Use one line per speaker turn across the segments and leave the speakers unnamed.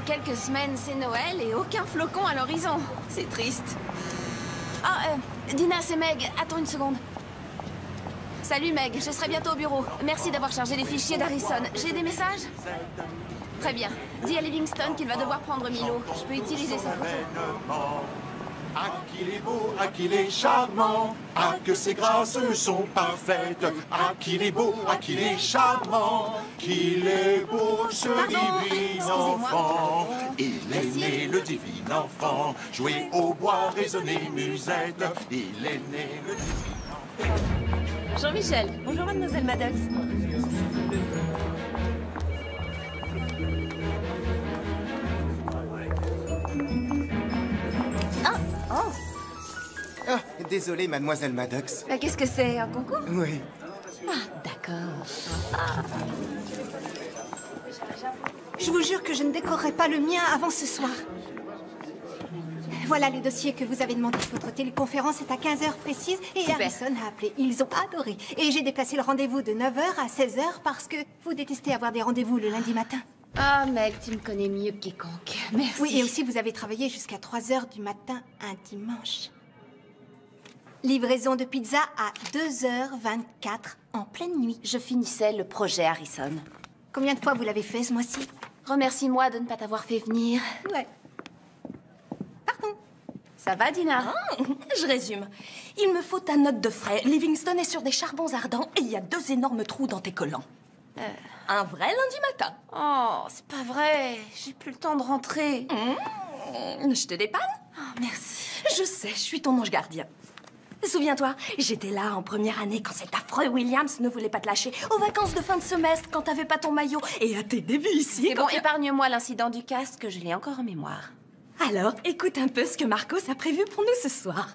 quelques semaines, c'est Noël et aucun flocon à l'horizon. C'est triste. Ah, Dina, c'est Meg. Attends une seconde. Salut Meg, je serai bientôt au bureau. Merci d'avoir chargé les fichiers d'Harrison. J'ai des messages? Très bien. Dis à Livingston qu'il va devoir prendre Milo. Je peux utiliser sa photo.
Ah, qu'il est beau, ah, qu'il est charmant, ah, que ses grâces sont parfaites, ah, qu'il est beau, ah, qu'il est charmant, qu'il est beau, ce divin enfant. Il est né, le divin enfant, jouer au bois, résonner musette, il est né, le divin enfant.
Jean-Michel.
Bonjour, mademoiselle Maddox.
Ah, désolé, mademoiselle Maddox.
Qu'est-ce que c'est, un concours?
Oui.
Ah, d'accord.
Je vous jure que je ne décorerai pas le mien avant ce soir. Voilà le dossier que vous avez demandé. Votre téléconférence est à 15h précise et
Super.
Harrison a appelé. Ils ont adoré. Et j'ai déplacé le rendez-vous de 9h à 16h parce que vous détestez avoir des rendez-vous le lundi matin.
Ah, Meg, tu me connais mieux que quiconque. Merci.
Oui, et aussi vous avez travaillé jusqu'à 3h du matin un dimanche. Livraison de pizza à 2h24 en pleine nuit.
Je finissais le projet Harrison.
Combien de fois vous l'avez fait ce mois-ci?
Remercie-moi de ne pas t'avoir fait venir.
Ouais. Pardon.
Ça va, Dina?
Je résume. Il me faut ta note de frais. Livingston est sur des charbons ardents et il y a 2 énormes trous dans tes collants. Un vrai lundi matin.
Oh, c'est pas vrai. J'ai plus le temps de rentrer.
Je te dépanne?
Oh, merci.
Je sais, je suis ton ange gardien. Souviens-toi, j'étais là en première année quand cet affreux Williams ne voulait pas te lâcher, aux vacances de fin de semestre quand t'avais pas ton maillot, et à tes débuts ici.
C'est bon, épargne-moi l'incident du casque, je l'ai encore en mémoire.
Alors, écoute un peu ce que Marcos a prévu pour nous ce soir.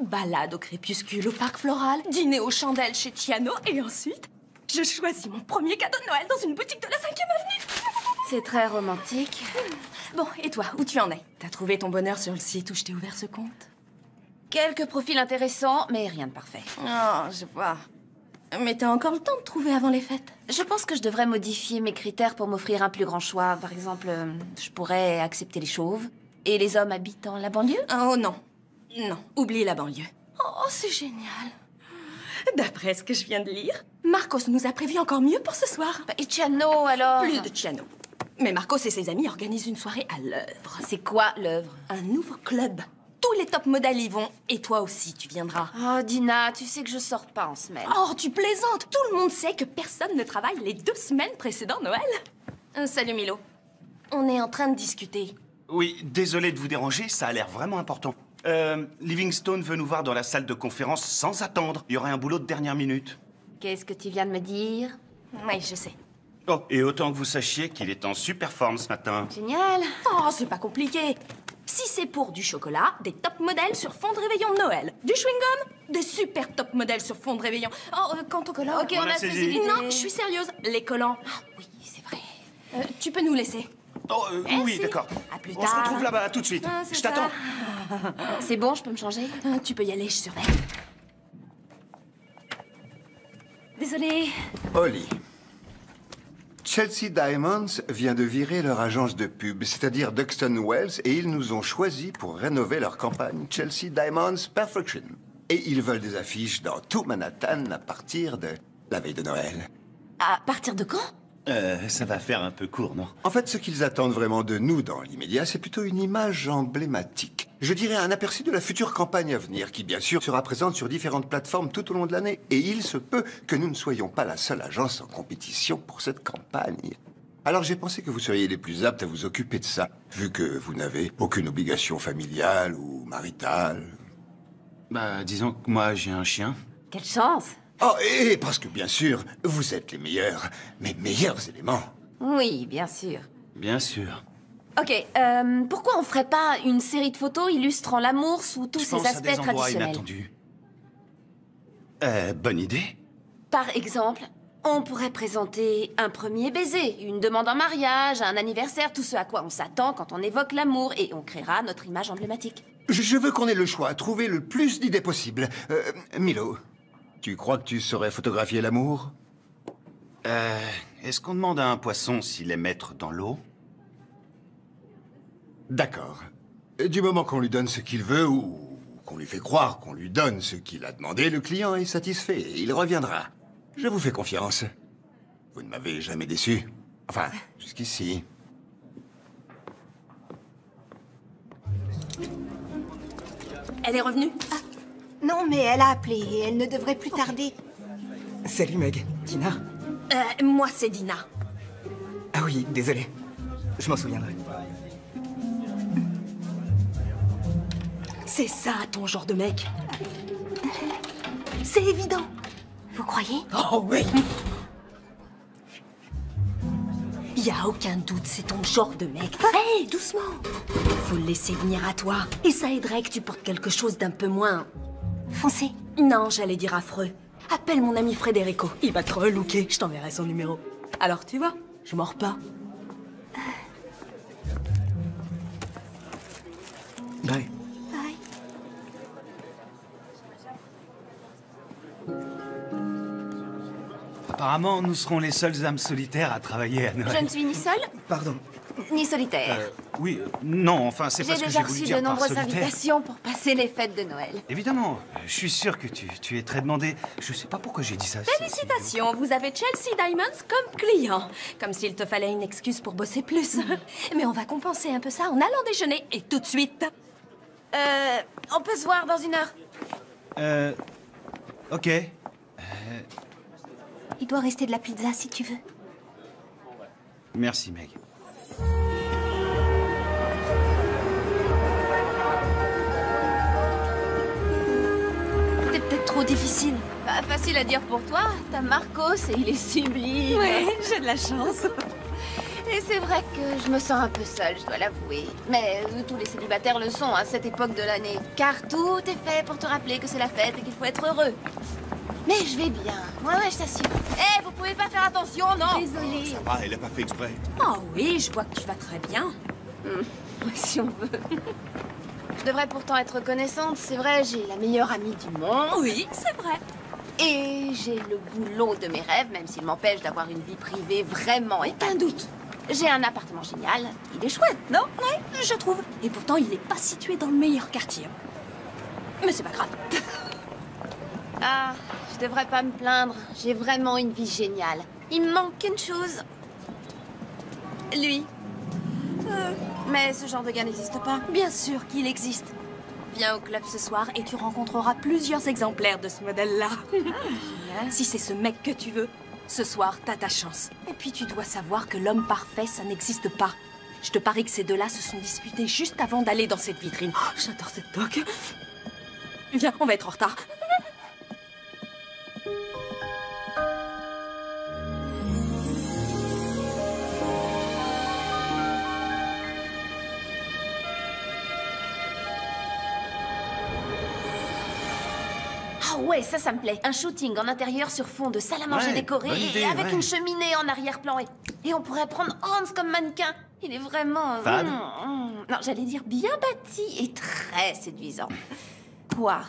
Balade au crépuscule au parc floral, dîner aux chandelles chez Ciano, et ensuite, je choisis mon premier cadeau de Noël dans une boutique de la 5e avenue.
C'est très romantique.
Bon, et toi, où tu en es? T'as trouvé ton bonheur sur le site où je t'ai ouvert ce compte?
Quelques profils intéressants, mais rien de parfait.
Oh, je vois. Mais t'as encore le temps de trouver avant les fêtes.
Je pense que je devrais modifier mes critères pour m'offrir un plus grand choix. Par exemple, je pourrais accepter les chauves et les hommes habitant la banlieue.
Oh non. Non, oublie la banlieue. Oh, c'est génial. D'après ce que je viens de lire, Marcos nous a prévu encore mieux pour ce soir.
Et Ciano, alors?
Plus de Ciano. Mais Marcos et ses amis organisent une soirée à l'œuvre.
C'est quoi, l'œuvre?
Un nouveau club. Tous les top modèles y vont. Et toi aussi, tu viendras.
Oh, Dina, tu sais que je sors pas en semaine.
Oh, tu plaisantes. Tout le monde sait que personne ne travaille les 2 semaines précédant Noël. Salut Milo. On est en train de discuter.
Oui, désolé de vous déranger, ça a l'air vraiment important. Livingstone veut nous voir dans la salle de conférence sans attendre. Il y aurait un boulot de dernière minute.
Qu'est-ce que tu viens de me dire?
Oui, je sais.
Oh, et autant que vous sachiez qu'il est en super forme ce matin.
Génial.
Oh, c'est pas compliqué. Si c'est pour du chocolat, des top modèles sur fond de réveillon de Noël. Du chewing-gum, des super top modèles sur fond de réveillon. Oh, quant au collant...
Ok, on a saisi l'idée.
Non, je suis sérieuse. Les collants.
Ah oui, c'est vrai.
Tu peux nous laisser.
Oh, oui,
Merci.
d'accord.
À plus
On se
tard.
retrouve là-bas tout de suite.
Ah, c'est
Je t'attends.
C'est bon, je peux me changer?
Tu peux y aller, je surveille.
Désolée.
Holly. Chelsea Diamonds vient de virer leur agence de pub, c'est-à-dire Duxton Wells, et ils nous ont choisis pour rénover leur campagne Chelsea Diamonds Perfection. Et ils veulent des affiches dans tout Manhattan à partir de la veille de Noël.
À partir de quand?
Ça va faire un peu court, non?
En fait, ce qu'ils attendent vraiment de nous dans l'immédiat, c'est plutôt une image emblématique. Je dirais un aperçu de la future campagne à venir, qui bien sûr sera présente sur différentes plateformes tout au long de l'année. Et il se peut que nous ne soyons pas la seule agence en compétition pour cette campagne. Alors j'ai pensé que vous seriez les plus aptes à vous occuper de ça, vu que vous n'avez aucune obligation familiale ou maritale.
Bah, disons que moi, j'ai un chien.
Quelle chance.
Oh, et parce que bien sûr, vous êtes les meilleurs, mes meilleurs éléments.
Oui, bien sûr.
Bien sûr.
Ok, pourquoi on ferait pas une série de photos illustrant l'amour sous tous
Je
ses
pense à
aspects
des endroits
traditionnels?
inattendus. Bonne idée.
Par exemple, on pourrait présenter un premier baiser, une demande en mariage, un anniversaire, tout ce à quoi on s'attend quand on évoque l'amour, et on créera notre image emblématique.
Je veux qu'on ait le choix, trouver le plus d'idées possible. Milo, tu crois que tu saurais photographier l'amour?
Est-ce qu'on demande à un poisson s'il est maître dans l'eau?
D'accord. Du moment qu'on lui donne ce qu'il veut ou qu'on lui fait croire qu'on lui donne ce qu'il a demandé, le client est satisfait et il reviendra. Je vous fais confiance. Vous ne m'avez jamais déçu. Enfin, jusqu'ici.
Elle est revenue?
Non, mais elle a appelé et elle ne devrait plus tarder.
Salut Meg. Dina?
Moi, c'est Dina.
Ah oui, désolé. Je m'en souviendrai.
C'est ça, ton genre de mec. C'est évident.
Vous croyez?
Oh oui. Y a aucun doute, c'est ton genre de mec. Hé, doucement. Faut le laisser venir à toi. Et ça aiderait que tu portes quelque chose d'un peu moins...
Foncez.
Non, j'allais dire affreux. Appelle mon ami Federico. Il va te relooker. Je t'enverrai son numéro. Alors, tu vois, je mords pas.
Bye.
Bye.
Apparemment, nous serons les seules âmes solitaires à travailler à Noël.
Je ne suis ni seule,
Pardon.
ni solitaire.
Oui, non, enfin, c'est pas
J'ai
ce que
déjà
j'ai voulu
reçu
dire
de
par
nombreuses
solitaire.
invitations pour passer les fêtes de Noël.
Évidemment, je suis sûr que tu es très demandé. Je sais pas pourquoi j'ai dit ça.
Félicitations, vous avez Chelsea Diamonds comme client. Comme s'il te fallait une excuse pour bosser plus. Mais on va compenser un peu ça en allant déjeuner et tout de suite.
On peut se voir dans 1 heure.
Ok.
Il doit rester de la pizza si tu veux.
Merci, Meg.
C'est peut-être trop difficile. Pas facile à dire pour toi. T'as Marcos et il est sublime.
Ouais, j'ai de la chance.
Et c'est vrai que je me sens un peu seule, je dois l'avouer. Mais tous les célibataires le sont à cette époque de l'année. Car tout est fait pour te rappeler que c'est la fête et qu'il faut être heureux. Mais je vais bien. Ouais, je t'assure. Eh, vous pouvez pas faire attention, non? Désolée.
Ah, elle a pas fait exprès.
Oh oui, je vois que tu vas très bien.
Si on veut. Je devrais pourtant être reconnaissante. C'est vrai, j'ai la meilleure amie du monde.
Oui, c'est vrai.
Et j'ai le boulot de mes rêves, même s'il m'empêche d'avoir une vie privée vraiment
Aucun doute.
J'ai un appartement génial. Il est chouette, non?
Ouais, je trouve. Et pourtant, il n'est pas situé dans le meilleur quartier. Mais c'est pas grave.
Ah, je devrais pas me plaindre. J'ai vraiment une vie géniale. Il me manque qu'une chose. Lui. Mais ce genre de gars n'existe pas.
Bien sûr qu'il existe. Viens au club ce soir et tu rencontreras plusieurs exemplaires de ce modèle-là. Si c'est ce mec que tu veux, ce soir, t'as ta chance. Et puis tu dois savoir que l'homme parfait, ça n'existe pas. Je te parie que ces deux-là se sont disputés juste avant d'aller dans cette vitrine. Oh, j'adore cette toque. Viens, on va être en retard.
Ah ouais, ça me plaît. Un shooting en intérieur sur fond de salle à manger
Ouais,
décorée
bonne
et
idée,
avec
ouais.
une cheminée en arrière-plan. Et on pourrait prendre Hans comme mannequin. Il est vraiment...
Fade.
Non, j'allais dire bien bâti et très séduisant. Quoi?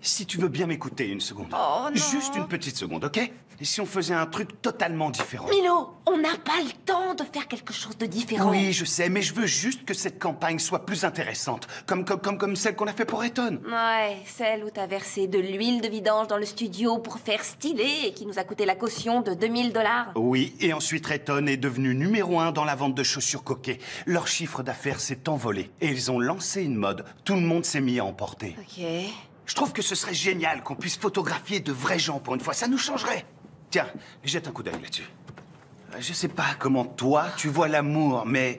Si tu veux bien m'écouter une seconde.
Oh, non.
Juste une petite seconde, ok? Et si on faisait un truc totalement différent?
Milo, on n'a pas le temps de faire quelque chose de différent.
Oui, je sais, mais je veux juste que cette campagne soit plus intéressante. Comme celle qu'on a fait pour Eton.
Ouais, celle où t'as versé de l'huile de vidange dans le studio pour faire stylé et qui nous a coûté la caution de 2000 $.
Oui, et ensuite Eton est devenu numéro 1 dans la vente de chaussures coquées. Leur chiffre d'affaires s'est envolé. Et ils ont lancé une mode. Tout le monde s'est mis à en porter.
Ok.
Je trouve que ce serait génial qu'on puisse photographier de vrais gens pour une fois. Ça nous changerait. Tiens, jette un coup d'œil là-dessus. Je sais pas comment toi, tu vois l'amour, mais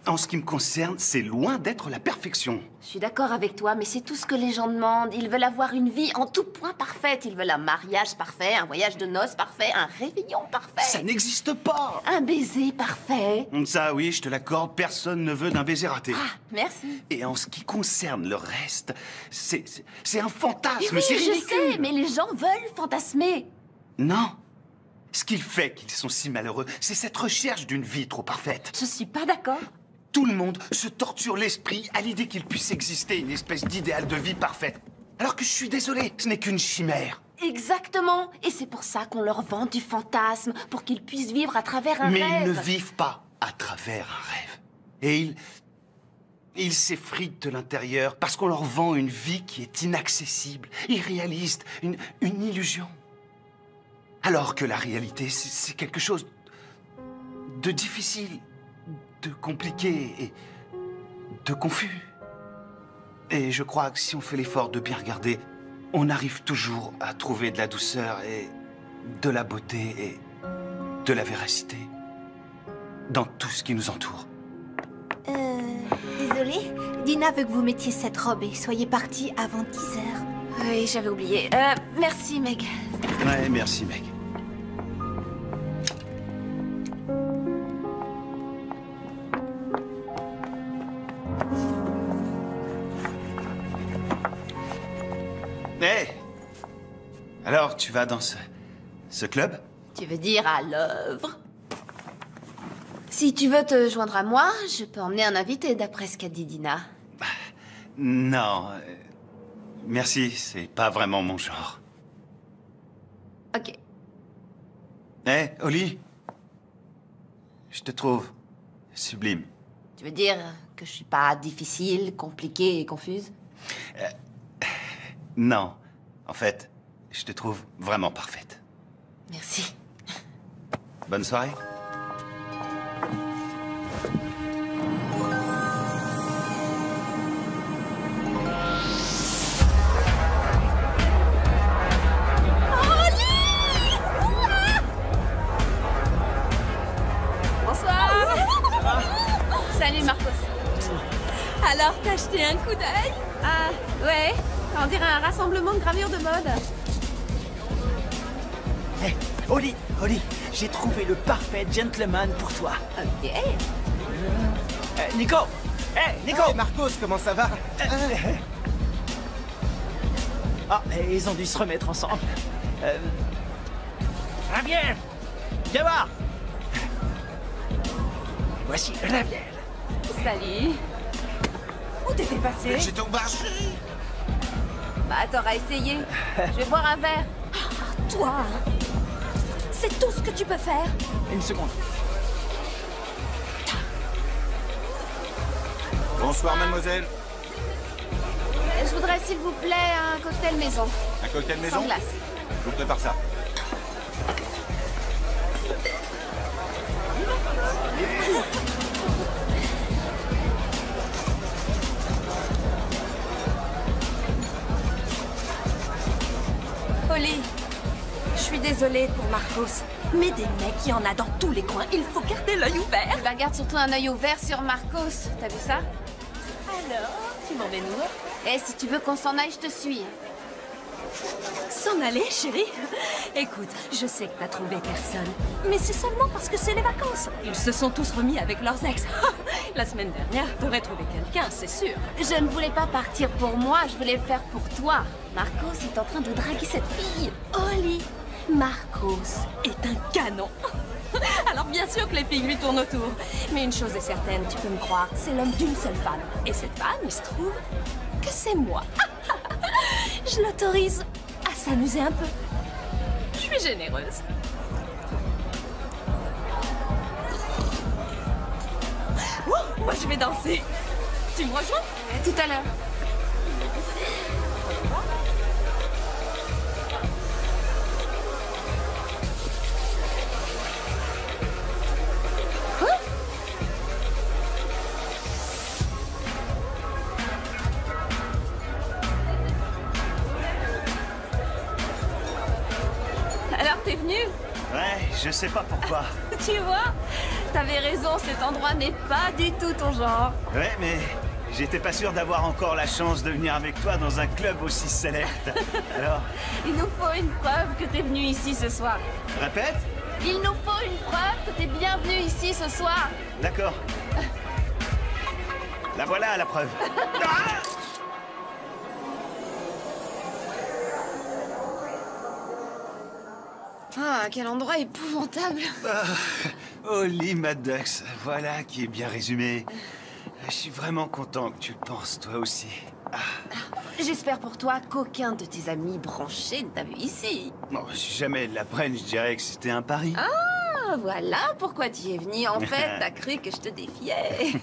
en ce qui me concerne, c'est loin d'être la perfection.
Je suis d'accord avec toi, mais c'est tout ce que les gens demandent. Ils veulent avoir une vie en tout point parfaite. Ils veulent un mariage parfait, un voyage de noces parfait, un réveillon parfait.
Ça n'existe pas.
Un baiser parfait.
Ça, oui, je te l'accorde, personne ne veut d'un baiser raté.
Ah, merci.
Et en ce qui concerne le reste, c'est un fantasme,
Oui,
c'est
je
ridicule.
sais, mais les gens veulent fantasmer.
Non. Ce qui fait qu'ils sont si malheureux, c'est cette recherche d'une vie trop parfaite.
Je suis pas d'accord.
Tout le monde se torture l'esprit à l'idée qu'il puisse exister une espèce d'idéal de vie parfaite. Alors que je suis désolé, ce n'est qu'une chimère.
Exactement. Et c'est pour ça qu'on leur vend du fantasme, pour qu'ils puissent vivre à travers un
Mais
rêve.
ils ne vivent pas à travers un rêve. Et ils s'effritent de l'intérieur parce qu'on leur vend une vie qui est inaccessible, irréaliste, une illusion. Alors que la réalité, c'est quelque chose de difficile, de compliqué et de confus. Et je crois que si on fait l'effort de bien regarder, on arrive toujours à trouver de la douceur et de la beauté et de la véracité dans tout ce qui nous entoure.
Désolée, Dina veut que vous mettiez cette robe et soyez partie avant 10 heures.
Oui, j'avais oublié. Merci, Meg.
Ouais, merci, Meg. Hé! Alors, tu vas dans ce club?
Tu veux dire à l'œuvre? Si tu veux te joindre à moi, je peux emmener un invité, d'après ce qu'a dit Dina.
Non. Merci, c'est pas vraiment mon genre.
Ok.
Hé, Oli? Je te trouve sublime.
Tu veux dire que je suis pas difficile, compliquée et confuse?
Non. En fait, je te trouve vraiment parfaite.
Merci.
Bonne soirée.
Bonsoir. Salut, Marcos.
Alors, t'as acheté un coup d'œil?
Ah, ouais. On dirait un rassemblement de gravures de mode.
Hé, Oli, j'ai trouvé le parfait gentleman pour toi.
Ok.
Nico! Hé, Nico!
Hey, Marcos, comment ça va?
Ah, ils ont dû se remettre ensemble. Rabiel! Viens voir! Voici Rabiel.
Salut.
Où t'étais passé?
J'étais au marché.
Bah, t'auras essayé. Je vais boire un verre.
Toi, c'est tout ce que tu peux faire.
Une seconde.
Bonsoir, mademoiselle.
Je voudrais, s'il vous plaît, un cocktail maison.
Un cocktail maison?
Sans glace.
Je vous prépare ça.
Oli, je suis désolée pour Marcos, mais des mecs, il y en a dans tous les coins. Il faut garder l'œil ouvert.
Bah, garde surtout un œil ouvert sur Marcos. T'as vu ça?
Alors, tu m'en vais nous?
Eh, si tu veux qu'on s'en aille, je te suis.
S'en aller, chérie? Écoute, je sais que t'as trouvé personne, mais c'est seulement parce que c'est les vacances. Ils se sont tous remis avec leurs ex. La semaine dernière, t'aurais trouvé quelqu'un, c'est sûr.
Je ne voulais pas partir pour moi, je voulais le faire pour toi. Marcos est en train de draguer cette fille.
Oli, Marcos est un canon. Alors bien sûr que les filles lui tournent autour. Mais une chose est certaine, tu peux me croire, c'est l'homme d'une seule femme. Et cette femme, il se trouve que c'est moi. Je l'autorise à s'amuser un peu. Je suis généreuse. Oh, moi je vais danser. Tu me rejoins?
Tout à l'heure. Alors, t'es venu?
Ouais, je sais pas pourquoi.
Tu vois? T'avais raison, cet endroit n'est pas du tout ton genre.
Ouais, mais j'étais pas sûr d'avoir encore la chance de venir avec toi dans un club aussi sélect. Alors,
Il nous faut une preuve que t'es venu ici ce soir.
répète?
Il nous faut une preuve que t'es bienvenu ici ce soir.
D'accord. La voilà, la preuve. Ah!
Ah, quel endroit épouvantable.
Oli Maddox, voilà qui est bien résumé. Je suis vraiment content que tu le penses, toi aussi.
J'espère pour toi qu'aucun de tes amis branchés ne t'a vu ici.
Bon, si jamais ils l'apprennent, je dirais que c'était un pari.
Ah, voilà pourquoi tu es venu. En fait, t'as cru que je te défiais.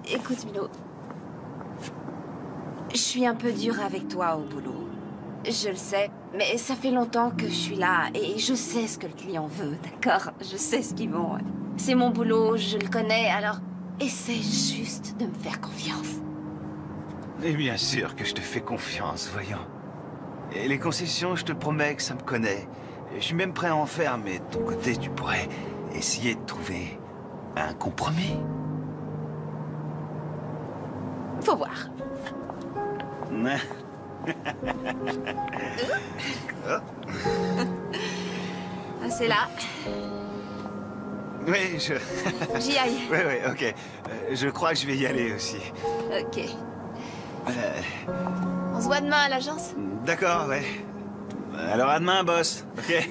Écoute, Milo. Je suis un peu dure avec toi au boulot. Je le sais, mais ça fait longtemps que je suis là et je sais ce que le client veut, d'accord? Je sais ce qu'ils vont. C'est mon boulot, je le connais, alors essaie juste de me faire confiance.
Et bien sûr que je te fais confiance, voyons. Et les concessions, je te promets que ça me connaît. Je suis même prêt à en faire, mais de ton côté, tu pourrais essayer de trouver un compromis.
Faut voir. Ah, c'est là.
Oui,
J'y aille.
Oui, ok. Je crois que je vais y aller aussi.
Ok. On se voit demain à l'agence?
D'accord, ouais. Alors à demain, boss. Ok.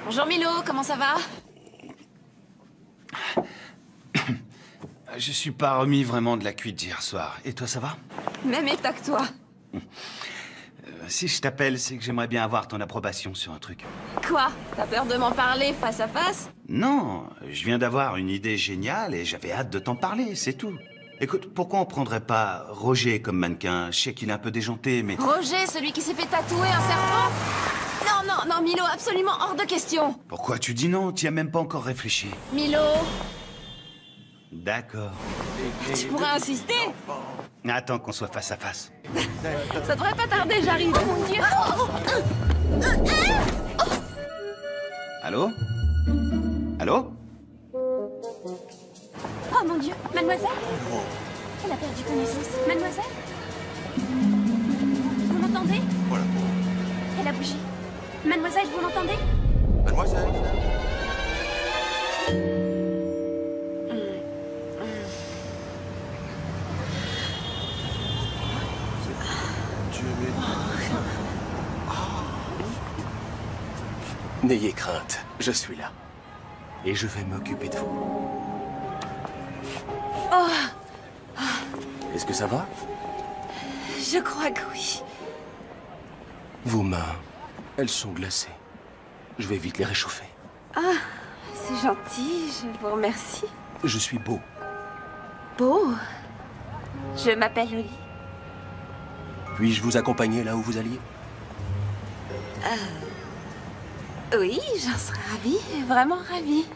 Bonjour Milo, comment ça va?
Je suis pas remis vraiment de la cuite d'hier soir. Et toi, ça va?
Même état que toi.
Si je t'appelle, c'est que j'aimerais bien avoir ton approbation sur un truc.
Quoi? T'as peur de m'en parler face à face?
Non, je viens d'avoir une idée géniale et j'avais hâte de t'en parler, c'est tout. Écoute, pourquoi on prendrait pas Roger comme mannequin? Je sais qu'il est un peu déjanté, mais...
Roger, celui qui s'est fait tatouer un serpent? Non, Milo, absolument hors de question.
Pourquoi tu dis non? Tu as même pas encore réfléchi.
Milo,
D'accord.
tu pourrais insister?
Attends qu'on soit face à face.
Ça devrait pas tarder, j'arrive. Oh mon Dieu.
Allô? Allô?
Oh mon Dieu, mademoiselle? Elle a perdu connaissance. Mademoiselle? Vous m'entendez?
Voilà.
Elle a bougé. Mademoiselle, vous l'entendez?
Mademoiselle.
N'ayez crainte, je suis là. Et je vais m'occuper de vous. Est-ce que ça va?
Je crois que oui.
Vos mains, elles sont glacées. Je vais vite les réchauffer.
Ah, c'est gentil, je vous remercie.
Je suis beau.
Beau. Je m'appelle Oli.
Puis-je vous accompagner là où vous alliez?
Oui, j'en serais ravie, vraiment ravie.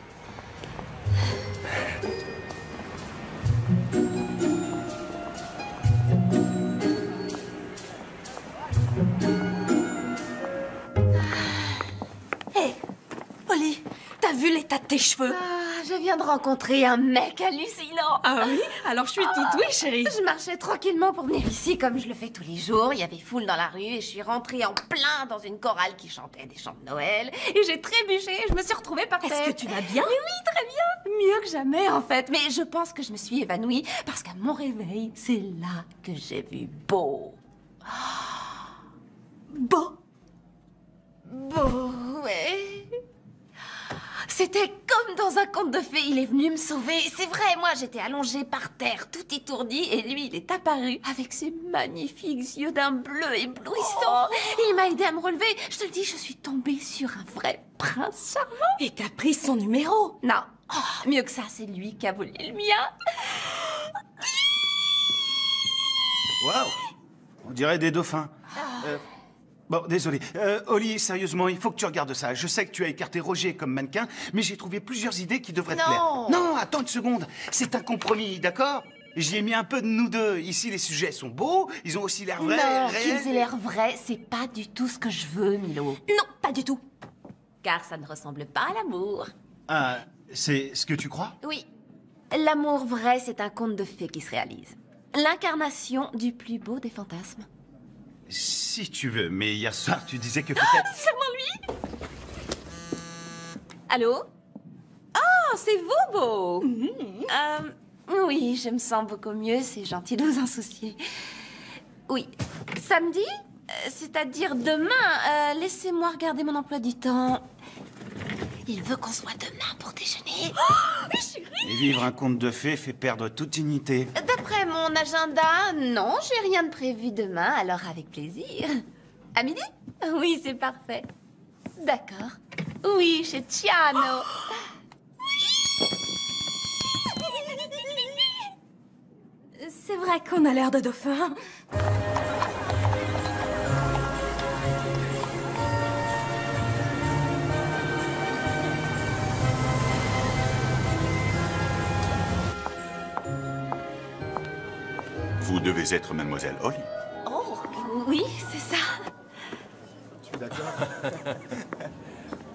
Hé, Oli, t'as vu l'état de tes cheveux?
Ah, je viens de rencontrer un mec hallucinant.
Ah oui? Alors je suis toute oui, chérie.
Je marchais tranquillement pour venir ici comme je le fais tous les jours. Il y avait foule dans la rue et je suis rentrée en plein dans une chorale qui chantait des chants de Noël. Et j'ai trébuché et je me suis retrouvée par terre.
Est-ce que tu vas bien?
Mais oui, très bien. Mieux que jamais en fait. Mais je pense que je me suis évanouie parce qu'à mon réveil, c'est là que j'ai vu Beau.
Beau.
Beau, ouais. C'était comme dans un conte de fées, il est venu me sauver. C'est vrai, moi j'étais allongée par terre, tout étourdie, et lui il est apparu avec ses magnifiques yeux d'un bleu éblouissant. Il m'a aidé à me relever. Je te le dis, je suis tombée sur un vrai prince charmant.
Et t'as pris son numéro?
Non, mieux que ça, c'est lui qui a volé le mien.
Waouh! On dirait des dauphins. Bon, désolé. Oli, sérieusement, il faut que tu regardes ça. Je sais que tu as écarté Roger comme mannequin, mais j'ai trouvé plusieurs idées qui devraient te plaire. Non, attends une seconde. C'est un compromis, d'accord? J'y ai mis un peu de nous deux. Ici, les sujets sont beaux, ils ont aussi l'air vrais,
Non,
réels.
qu'ils aient l'air vrais, c'est pas du tout ce que je veux, Milo.
Non, pas du tout.
Car ça ne ressemble pas à l'amour.
Ah, c'est ce que tu crois?
Oui. L'amour vrai, c'est un conte de fées qui se réalise. L'incarnation du plus beau des fantasmes.
Si tu veux, mais hier soir, tu disais que peut-être...
C'est moi, lui! Allô? Oh, c'est vous, Beau! Oui, je me sens beaucoup mieux, c'est gentil de vous en soucier. Oui. Samedi? C'est-à-dire demain. Laissez-moi regarder mon emploi du temps. Il veut qu'on se voit demain pour déjeuner.
Et vivre un conte de fées fait perdre toute dignité.
D'après mon agenda, non, j'ai rien de prévu demain, alors avec plaisir. À midi? Oui, c'est parfait. D'accord. Oui, chez Tiano.
C'est vrai qu'on a l'air de dauphins.
Vous devez être mademoiselle Holly.
Oh, oui, c'est ça.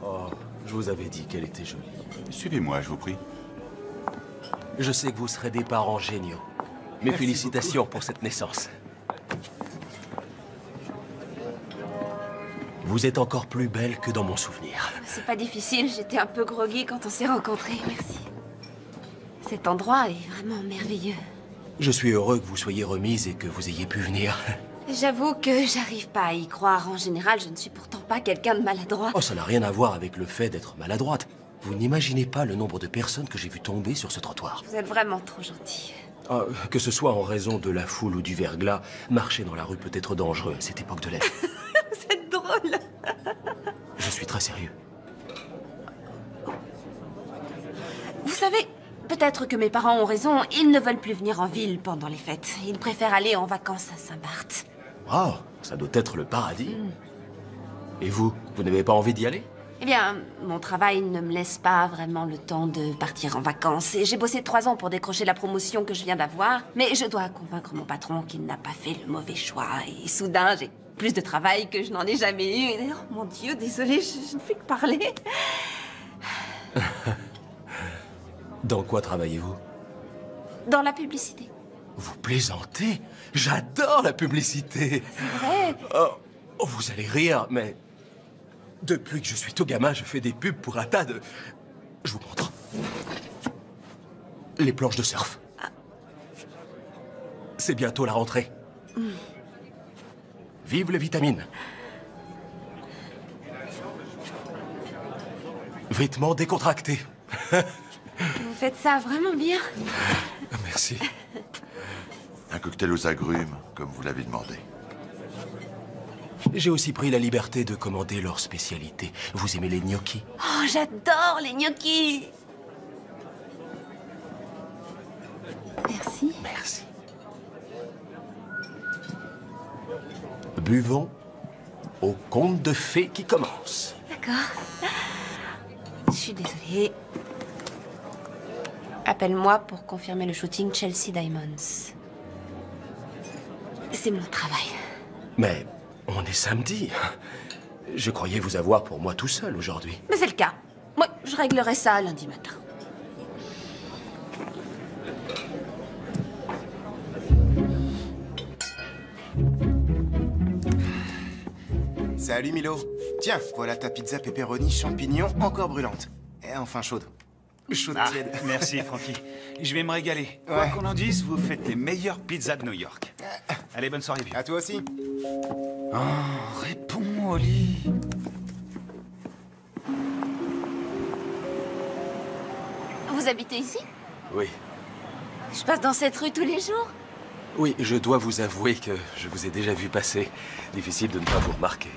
Oh, je vous avais dit qu'elle était jolie.
Suivez-moi, je vous prie.
Je sais que vous serez des parents géniaux. Mes félicitations pour cette naissance. Vous êtes encore plus belle que dans mon souvenir.
C'est pas difficile, j'étais un peu groggy quand on s'est rencontrés, merci. Cet endroit est vraiment merveilleux.
Je suis heureux que vous soyez remise et que vous ayez pu venir.
J'avoue que j'arrive pas à y croire. En général, je ne suis pourtant pas quelqu'un de maladroit.
Oh, ça n'a rien à voir avec le fait d'être maladroite. Vous n'imaginez pas le nombre de personnes que j'ai vues tomber sur ce trottoir.
Vous êtes vraiment trop gentil.
Oh, que ce soit en raison de la foule ou du verglas, marcher dans la rue peut être dangereux à cette époque de l'année.
Vous êtes drôle.
Je suis très sérieux.
Vous savez, peut-être que mes parents ont raison. Ils ne veulent plus venir en ville pendant les fêtes. Ils préfèrent aller en vacances à Saint-Barth.
Oh, ça doit être le paradis. Et vous n'avez pas envie d'y aller?
Eh bien, mon travail ne me laisse pas vraiment le temps de partir en vacances. Et j'ai bossé 3 ans pour décrocher la promotion que je viens d'avoir. Mais je dois convaincre mon patron qu'il n'a pas fait le mauvais choix. Et soudain, j'ai plus de travail que je n'en ai jamais eu. Et, oh mon Dieu, désolée, je ne fais que parler.
Dans quoi travaillez-vous?
Dans la publicité.
Vous plaisantez? J'adore la publicité.
C'est vrai.
Oh, vous allez rire, mais... Depuis que je suis tout gamin, je fais des pubs pour un tas de... Je vous montre. Les planches de surf. C'est bientôt la rentrée. Vive les vitamines. Vêtements décontractés.
Vous faites ça vraiment bien.
Merci.
Un cocktail aux agrumes, comme vous l'avez demandé.
J'ai aussi pris la liberté de commander leur spécialité. Vous aimez les gnocchis?
Oh, j'adore les gnocchis. Merci.
Merci. Buvons au conte de fées qui commence.
D'accord. Je suis désolée. Appelle-moi pour confirmer le shooting Chelsea Diamonds. C'est mon travail.
Mais on est samedi. Je croyais vous avoir pour moi tout seul aujourd'hui.
Mais c'est le cas. Moi, je réglerai ça lundi matin.
Salut Milo. Tiens, voilà ta pizza pepperoni champignons encore brûlante. Et enfin chaude. Chaude tiède.
Merci, Francky. Je vais me régaler. Quoi qu'on en dise, vous faites les meilleures pizzas de New York. Allez, bonne soirée, vieux.
À toi aussi.
Oh, réponds, Holly.
Vous habitez ici?
Oui.
Je passe dans cette rue tous les jours?
Oui, je dois vous avouer que je vous ai déjà vu passer. Difficile de ne pas vous remarquer.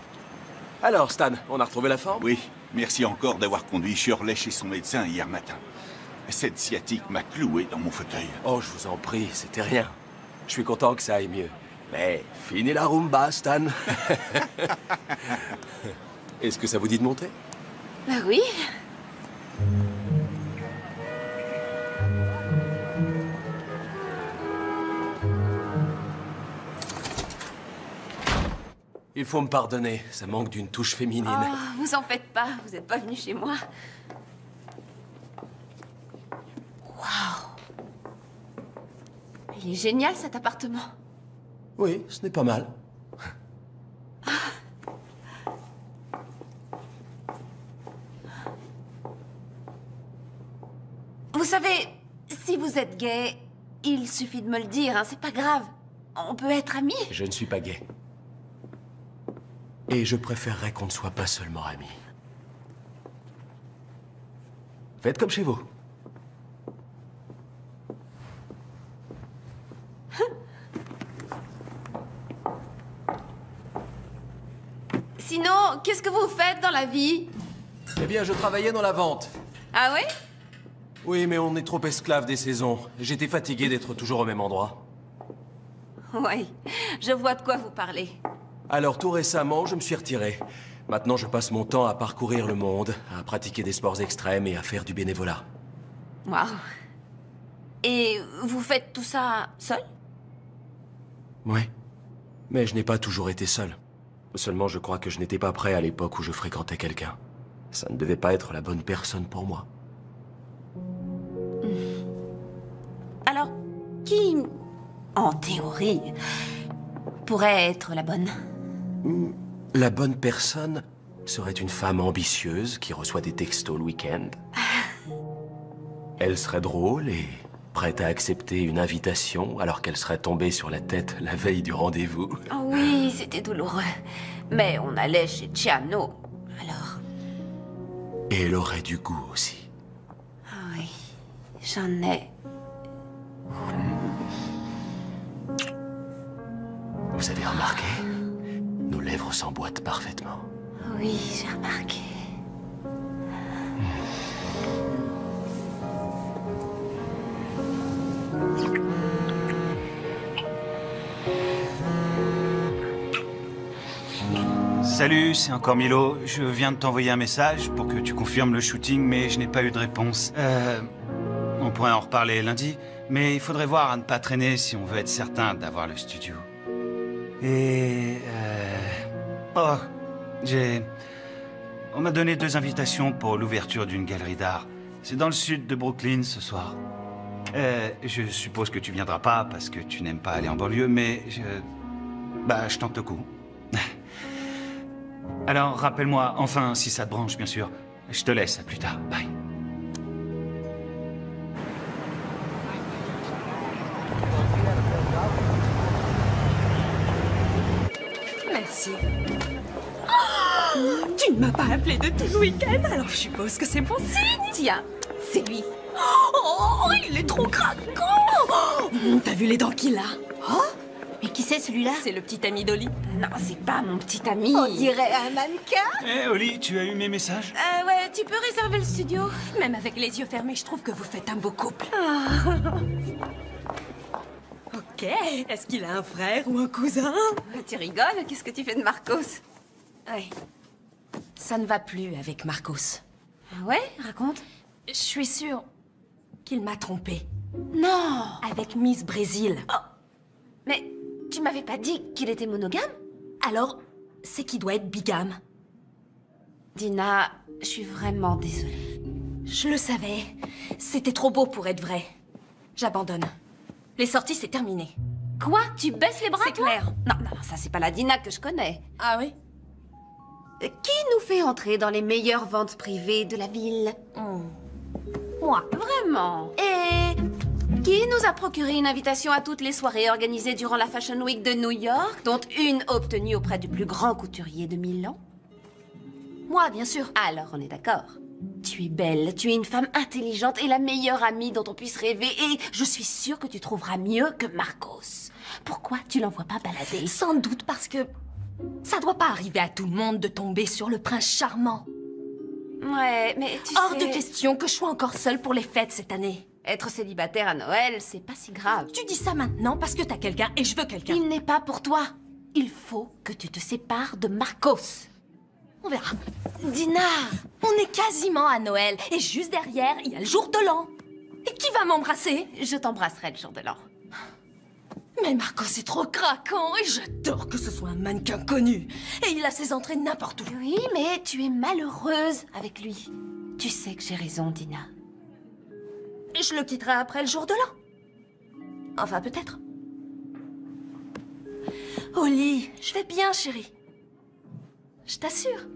Alors, Stan, on a retrouvé la forme?
Oui, merci encore d'avoir conduit Shirley chez son médecin hier matin. Cette sciatique m'a cloué dans mon fauteuil.
Oh, je vous en prie, c'était rien. Je suis content que ça aille mieux. Mais fini la rumba, Stan. Est-ce que ça vous dit de monter?
Bah oui.
Il faut me pardonner, ça manque d'une touche féminine.
Oh, vous en faites pas, vous n'êtes pas venu chez moi. Waouh. Il est génial cet appartement.
Oui, ce n'est pas mal.
Vous savez, si vous êtes gay, il suffit de me le dire, hein, c'est pas grave. On peut être amis.
Je ne suis pas gay. Et je préférerais qu'on ne soit pas seulement amis. Faites comme chez vous.
Sinon, qu'est-ce que vous faites dans la vie?
Eh bien, je travaillais dans la vente.
Ah ouais?
Oui, mais on est trop esclave des saisons. J'étais fatigué d'être toujours au même endroit.
Oui, je vois de quoi vous parlez.
Alors, tout récemment, je me suis retiré. Maintenant, je passe mon temps à parcourir le monde, à pratiquer des sports extrêmes et à faire du bénévolat.
Waouh. Et vous faites tout ça seul?
Oui. Mais je n'ai pas toujours été seul. Seulement, je crois que je n'étais pas prêt à l'époque où je fréquentais quelqu'un. Ça ne devait pas être la bonne personne pour moi.
Alors, qui, en théorie, pourrait être la bonne?
La bonne personne serait une femme ambitieuse qui reçoit des textos le week-end. Elle serait drôle et prête à accepter une invitation alors qu'elle serait tombée sur la tête la veille du rendez-vous.
Oh oui, c'était douloureux. Mais on allait chez Chiano, alors...
Et elle aurait du goût aussi.
Ah oui, j'en ai.
Vous avez remarqué? Nos lèvres s'emboîtent parfaitement.
Oui, j'ai remarqué.
Salut, c'est encore Milo. Je viens de t'envoyer un message pour que tu confirmes le shooting, mais je n'ai pas eu de réponse. On pourrait en reparler lundi, mais il faudrait voir à ne pas traîner si on veut être certain d'avoir le studio. Et... Oh, on m'a donné 2 invitations pour l'ouverture d'une galerie d'art. C'est dans le sud de Brooklyn ce soir. Je suppose que tu viendras pas parce que tu n'aimes pas aller en banlieue, mais je tente le coup. Alors, rappelle-moi, enfin, si ça te branche, bien sûr. Je te laisse, à plus tard. Bye.
Merci. Oh, tu ne m'as pas appelé de tout le week-end, alors je suppose que c'est bon signe.
Tiens, c'est lui.
Oh, il est trop craquant. T'as vu les dents qu'il a?
Oh, mais qui c'est celui-là?
C'est le petit ami d'Oli.
Non, c'est pas mon petit ami.
On dirait un mannequin.
Hé, Oli, tu as eu mes messages?
Ouais, tu peux réserver le studio?
Même avec les yeux fermés, je trouve que vous faites un beau couple. Ok, est-ce qu'il a un frère ou un cousin?
Tu rigoles? Qu'est-ce que tu fais de Marcos?
Oui. Ça ne va plus avec Marcos.
Ah ouais? Raconte.
Je suis sûre qu'il m'a trompée.
Non!
Avec Miss Brésil.
Oh. Mais tu m'avais pas dit qu'il était monogame?
Alors, c'est qu'il doit être bigame.
Dina, je suis vraiment désolée.
Je le savais. C'était trop beau pour être vrai. J'abandonne. Les sorties, c'est terminé.
Quoi? Tu baisses les bras,
C'est
toi?
clair.
Non, ça c'est pas la Dina que je connais.
Ah oui?
Qui nous fait entrer dans les meilleures ventes privées de la ville?
Moi.
Vraiment? Et qui nous a procuré une invitation à toutes les soirées organisées durant la Fashion Week de New York, dont une obtenue auprès du plus grand couturier de Milan?
Moi, bien sûr.
Alors, on est d'accord. Tu es belle, tu es une femme intelligente et la meilleure amie dont on puisse rêver, et je suis sûre que tu trouveras mieux que Marcos. Pourquoi tu l'envoies pas balader?
Sans doute parce que ça doit pas arriver à tout le monde de tomber sur le prince charmant.
Ouais, mais tu
Hors
sais...
de question que je sois encore seule pour les fêtes cette année.
Être célibataire à Noël, c'est pas si grave.
Tu dis ça maintenant parce que t'as quelqu'un et je veux quelqu'un.
Il n'est pas pour toi. Il faut que tu te sépares de Marcos.
On verra.
Dina!
On est quasiment à Noël et juste derrière, il y a le jour de l'an. Et qui va m'embrasser?
Je t'embrasserai le jour de l'an.
Mais Marcos est trop craquant et j'adore que ce soit un mannequin connu. Et il a ses entrées n'importe où.
Oui, mais tu es malheureuse avec lui. Tu sais que j'ai raison, Dina.
Et je le quitterai après le jour de l'an. Enfin, peut-être. Oli, je vais bien, chérie. Je t'assure.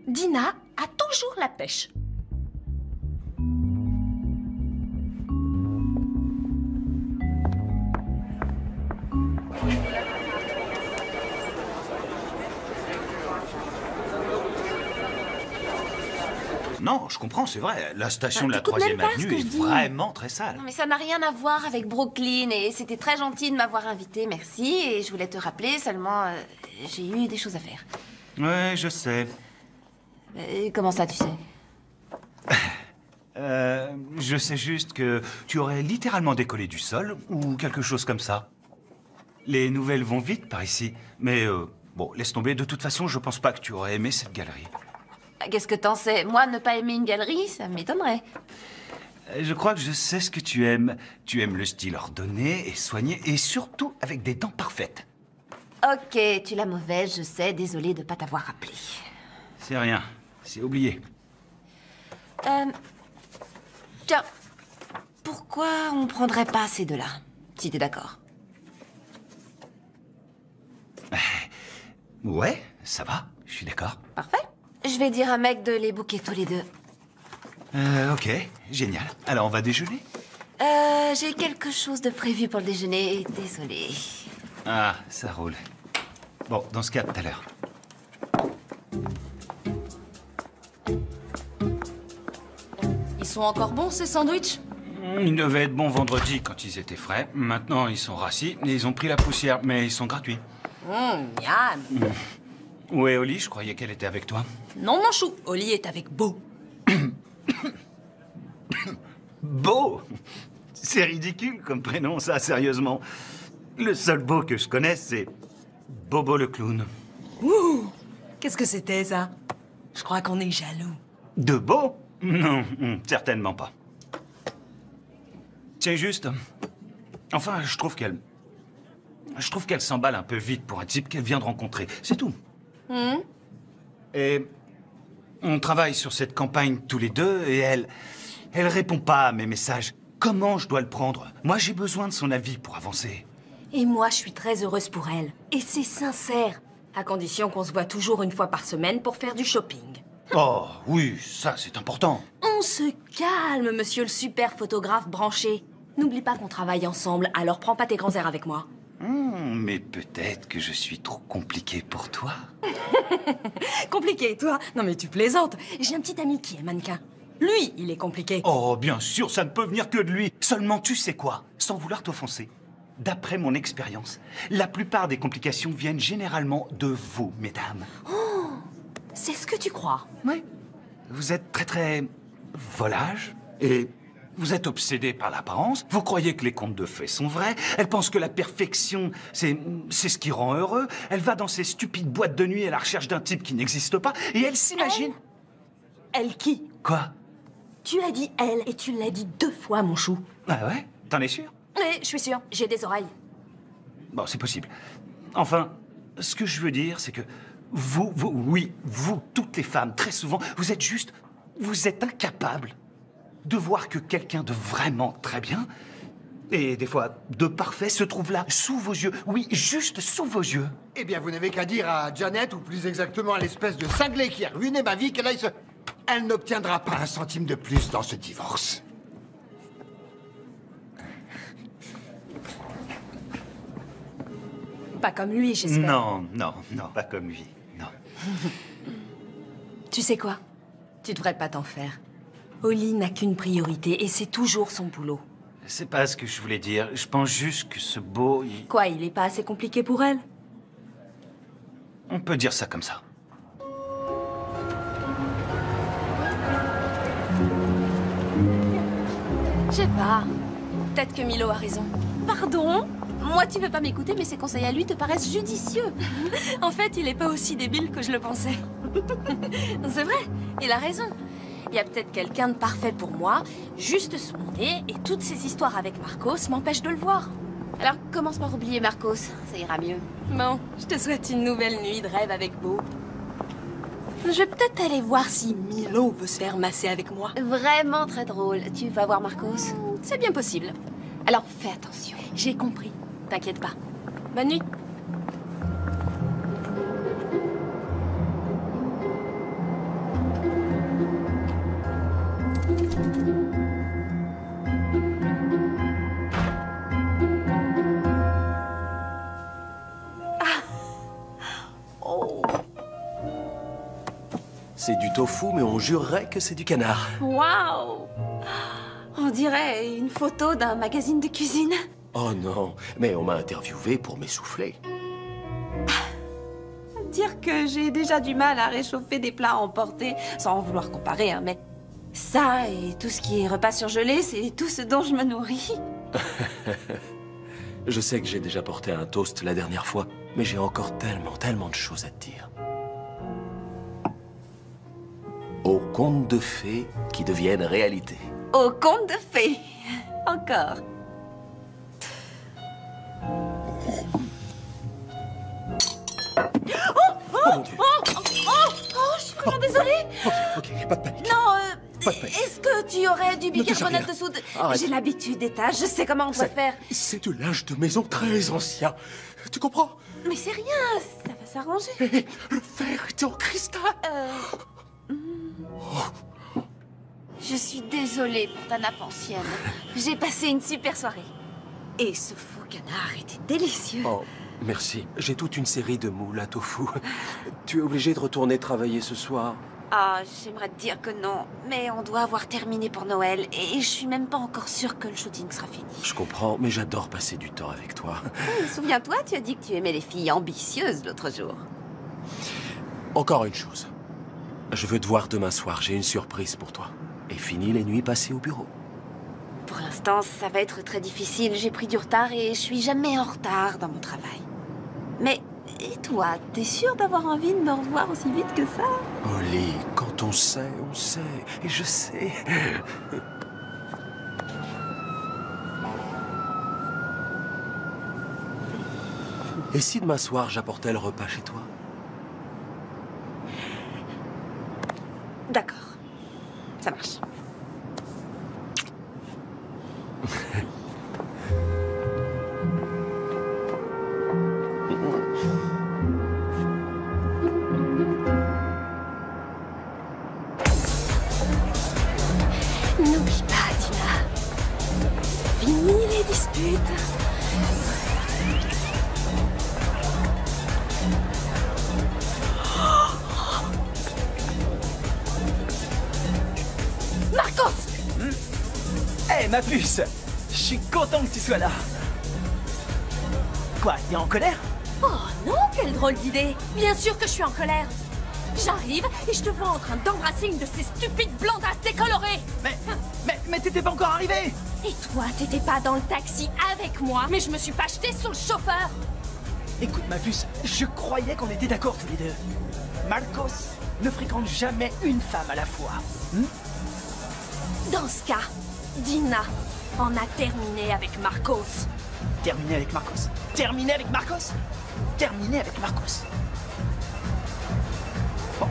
Dina a toujours la pêche.
non, je comprends, c'est vrai. La station de la
t'écoutes même
3e
pas ce
avenue
que
est
je dis.
vraiment très sale.
Non, mais ça n'a rien à voir avec Brooklyn et c'était très gentil de m'avoir invité, merci. Et je voulais te rappeler, seulement j'ai eu des choses à faire.
Ouais, je sais.
Comment ça, tu sais?
Je sais juste que tu aurais littéralement décollé du sol ou quelque chose comme ça. Les nouvelles vont vite par ici, mais bon, laisse tomber. De toute façon, je pense pas que tu aurais aimé cette galerie.
Qu'est-ce que t'en sais? Moi, ne pas aimer une galerie, ça m'étonnerait.
Je crois que je sais ce que tu aimes. Tu aimes le style ordonné et soigné, et surtout avec des dents parfaites.
Ok, tu l'as mauvaise, je sais, désolée de pas t'avoir rappelé.
C'est rien, c'est oublié.
Tiens, pourquoi on prendrait pas ces deux-là, si t'es d'accord?
Ouais, ça va, je suis d'accord.
Parfait. Je vais dire à Meg de les booker tous les deux.
Ok, génial. Alors, on va déjeuner?
J'ai quelque chose de prévu pour le déjeuner, désolée.
Ah, ça roule. Bon, dans ce cas, tout à l'heure.
Ils sont encore bons, ces sandwichs?
Ils devaient être bons vendredi quand ils étaient frais. Maintenant, ils sont rassis et ils ont pris la poussière, mais ils sont gratuits.
Miam.
Où est Oli? Je croyais qu'elle était avec toi.
Non, mon chou, Oli est avec Beau.
Beau? C'est ridicule comme prénom, ça, sérieusement. Le seul Beau que je connaisse, c'est Bobo le clown.
Ouh! Qu'est-ce que c'était, ça? Je crois qu'on est jaloux.
De Beau? Non, certainement pas. C'est juste... Enfin, je trouve qu'elle s'emballe un peu vite pour un type qu'elle vient de rencontrer. C'est tout. Et on travaille sur cette campagne tous les deux et elle répond pas à mes messages. Comment je dois le prendre? Moi, j'ai besoin de son avis pour avancer.
Et moi, je suis très heureuse pour elle. Et c'est sincère. À condition qu'on se voit toujours une fois par semaine pour faire du shopping.
Oh, oui, ça, c'est important.
On se calme, monsieur le super photographe branché. N'oublie pas qu'on travaille ensemble, alors prends pas tes grands airs avec moi.
Mais peut-être que je suis trop compliqué pour toi.
Compliqué, toi? Non mais tu plaisantes. J'ai un petit ami qui est mannequin. Lui, il est compliqué.
Oh, bien sûr, ça ne peut venir que de lui. Seulement, tu sais quoi? Sans vouloir t'offenser, d'après mon expérience, la plupart des complications viennent généralement de vous, mesdames.
Oh, c'est ce que tu crois?
Oui. Vous êtes très volage et vous êtes obsédé par l'apparence. Vous croyez que les contes de fées sont vrais. Elle pense que la perfection, c'est ce qui rend heureux. Elle va dans ces stupides boîtes de nuit à la recherche d'un type qui n'existe pas et elle s'imagine...
Elle qui?
Quoi?
Tu as dit elle et tu l'as dit 2 fois, mon chou.
Ah ouais? T'en es sûr?
Oui, je suis sûre. J'ai des oreilles.
Bon, c'est possible. Enfin, ce que je veux dire, c'est que vous, toutes les femmes, très souvent, vous êtes incapables de voir que quelqu'un de vraiment très bien, et des fois de parfait, se trouve là, sous vos yeux. Oui, juste sous vos yeux.
Eh bien, vous n'avez qu'à dire à Janet, ou plus exactement à l'espèce de cinglé qui a ruiné ma vie, qu'elle aille se... Elle n'obtiendra pas un centime de plus dans ce divorce.
Pas comme lui, j'espère.
Non, pas comme lui, non.
Tu sais quoi? Tu devrais pas t'en faire. Oli n'a qu'une priorité et c'est toujours son boulot.
C'est pas ce que je voulais dire. Je pense juste que ce beau...
Quoi, il est pas assez compliqué pour elle?
On peut dire ça comme ça.
Je sais pas. Peut-être que Milo a raison.
Pardon? Moi, tu veux pas m'écouter, mais ses conseils à lui te paraissent judicieux.
En fait, il est pas aussi débile que je le pensais.
C'est vrai, il a raison.
Il y a peut-être quelqu'un de parfait pour moi, juste sous mon nez, et toutes ces histoires avec Marcos m'empêchent de le voir.
Alors, commence par oublier Marcos, ça ira mieux.
Bon, je te souhaite une nouvelle nuit de rêve avec Beau. Je vais peut-être aller voir si Milo veut se faire masser avec moi.
Vraiment très drôle. Tu vas voir Marcos?
C'est bien possible.
Alors, fais attention.
J'ai compris. T'inquiète pas. Bonne nuit.
C'est du tofu, mais on jurerait que c'est du canard.
Waouh! On dirait une photo d'un magazine de cuisine.
Oh non, mais on m'a interviewé pour m'essouffler.
Dire que j'ai déjà du mal à réchauffer des plats emportés, sans vouloir comparer, hein, mais ça et tout ce qui est repas surgelé, c'est tout ce dont je me nourris.
Je sais que j'ai déjà porté un toast la dernière fois, mais j'ai encore tellement de choses à te dire. Aux contes de fées qui deviennent réalité.
Au conte de fées. Encore. Je suis vraiment désolée.
Ok, pas de panique.
Non,
Pas de panique.
est-ce que tu aurais du
Ne touche à
bicarbonate
rien.
de soude?
Arrête.
J'ai l'habitude des tâches, je sais comment on doit faire.
C'est du linge de maison très ancien. Tu comprends?
Mais c'est rien, ça va s'arranger.
Et le fer était en cristal.
Je suis désolée pour ta nappe ancienne. J'ai passé une super soirée.
Et ce faux canard était délicieux.
Oh, merci. J'ai toute une série de moules à tofu. Tu es obligé de retourner travailler ce soir?
Ah, j'aimerais te dire que non, mais on doit avoir terminé pour Noël et je suis même pas encore sûre que le shooting sera fini.
Je comprends, mais j'adore passer du temps avec toi.
Souviens-toi, tu as dit que tu aimais les filles ambitieuses l'autre jour.
Encore une chose. Je veux te voir demain soir. J'ai une surprise pour toi. Et fini les nuits passées au bureau.
Pour l'instant, ça va être très difficile. J'ai pris du retard et je suis jamais en retard dans mon travail. Mais, et toi, t'es sûre d'avoir envie de me revoir aussi vite que ça?
Holly, quand on sait, on sait. Et je sais. Et si demain soir, j'apportais le repas chez toi?
D'accord. Ça marche. N'oublie pas, Dina. Fini les disputes. Marcos!
Hé, ma puce! Je suis content que tu sois là. Quoi, t'es en colère?
Oh non, quelle drôle d'idée! Bien sûr que je suis en colère! J'arrive et je te vois en train d'embrasser une de ces stupides blondasses décolorées!
Mais t'étais pas encore arrivé!
Et toi, t'étais pas dans le taxi avec moi, mais je me suis pas jetée sur le chauffeur!
Écoute, ma puce, je croyais qu'on était d'accord tous les deux. Marcos ne fréquente jamais une femme à la fois.
Dans ce cas, Dina en a terminé avec Marcos.
Terminé avec Marcos. Terminé avec Marcos. Terminé avec Marcos. Bon.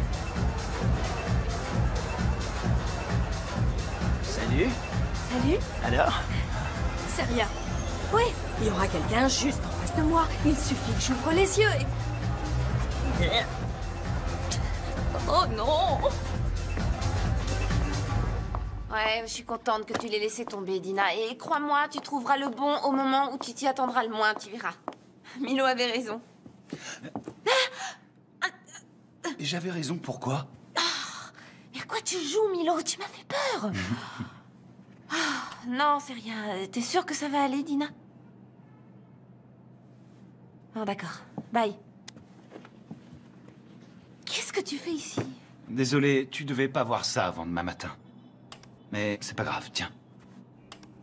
Salut.
Salut?
Alors?
C'est rien. Oui, il y aura quelqu'un juste en face de moi. Il suffit que j'ouvre les yeux et... Oh non! Ouais, je suis contente que tu l'aies laissé tomber, Dina. Et crois-moi, tu trouveras le bon au moment où tu t'y attendras le moins, tu verras. Milo avait raison.
Et j'avais raison, pourquoi?
Mais quoi tu joues, Milo? Tu m'as fait peur. Non, c'est rien. T'es sûre que ça va aller, Dina? Oh, d'accord. Bye. Qu'est-ce que tu fais ici?
Désolé, tu devais pas voir ça avant demain matin. Mais c'est pas grave, tiens.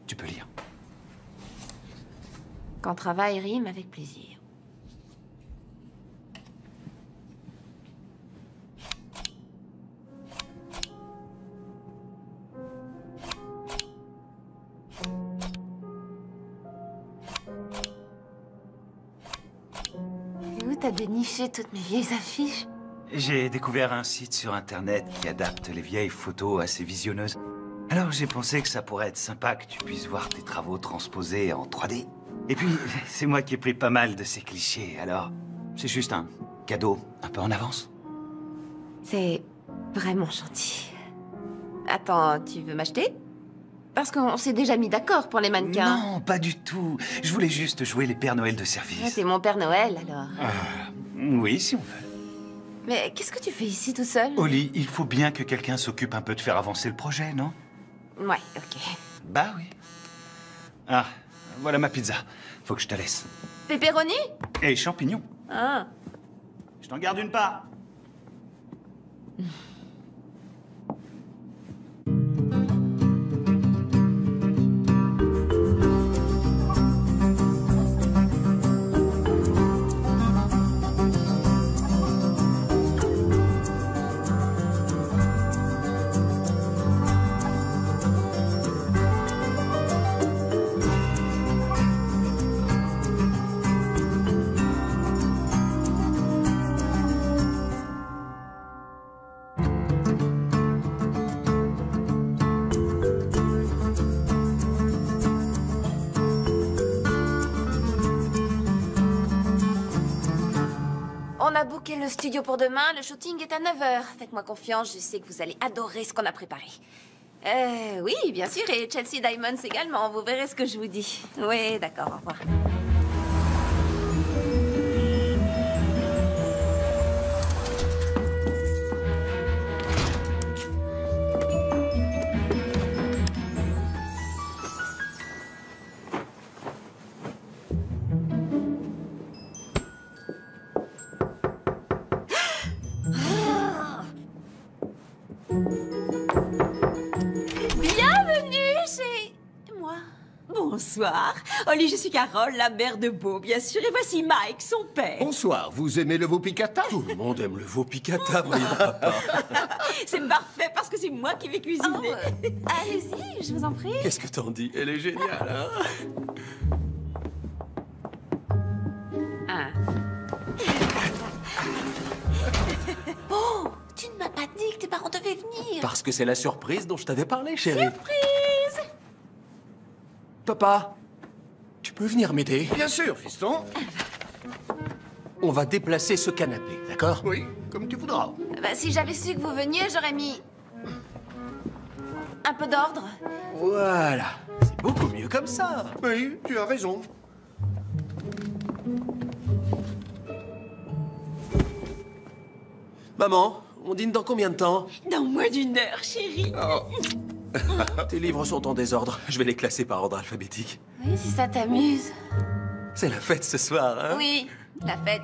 Tu peux lire.
Quand travail rime avec plaisir. Et où t'as déniché toutes mes vieilles affiches?
J'ai découvert un site sur Internet qui adapte les vieilles photos assez visionneuses. Alors j'ai pensé que ça pourrait être sympa que tu puisses voir tes travaux transposés en 3D. Et puis, c'est moi qui ai pris pas mal de ces clichés, alors c'est juste un cadeau un peu en avance.
C'est vraiment gentil. Attends, tu veux m'acheter? Parce qu'on s'est déjà mis d'accord pour les mannequins.
Non, pas du tout. Je voulais juste jouer les Pères Noël de
Ah,
service.
t'es mon Père Noël, alors.
Oui, si on veut.
Mais qu'est-ce que tu fais ici tout seul?
Oli, il faut bien que quelqu'un s'occupe un peu de faire avancer le projet, non?
Ouais, ok.
Bah oui. Ah, voilà ma pizza. Faut que je te laisse.
Pepperoni?
Et champignons.
Ah.
Je t'en garde une part.
On a booké le studio pour demain, le shooting est à 9h. Faites-moi confiance, je sais que vous allez adorer ce qu'on a préparé. Oui, bien sûr, et Chelsea Diamonds également, vous verrez ce que je vous dis. Oui, d'accord, au revoir. Bienvenue chez moi.
Bonsoir. Oli, je suis Carole, la mère de Beau, bien sûr. Et voici Mike, son père.
Bonsoir, vous aimez le veau piccata?
Tout le monde aime le veau piccata, voyons, papa.
C'est parfait parce que c'est moi qui vais cuisiner.
Allez-y, je vous en prie.
Qu'est-ce que t'en dis? Elle est géniale, hein?
Ah. Oh, tu ne m'as pas dit que tes parents devaient venir.
Parce que c'est la surprise dont je t'avais parlé, chérie.
Surprise!
Papa, tu peux venir m'aider?
Bien sûr, fiston.
On va déplacer ce canapé, d'accord?
Oui, comme tu voudras.
Bah, si j'avais su que vous veniez, j'aurais mis un peu d'ordre.
Voilà. C'est beaucoup mieux comme ça.
Oui, tu as raison.
Maman, on dîne dans combien de temps?
Dans moins d'1 heure, chérie.
Tes livres sont en désordre. Je vais les classer par ordre alphabétique.
Oui, si ça t'amuse.
C'est la fête ce soir, hein?
Oui, la fête.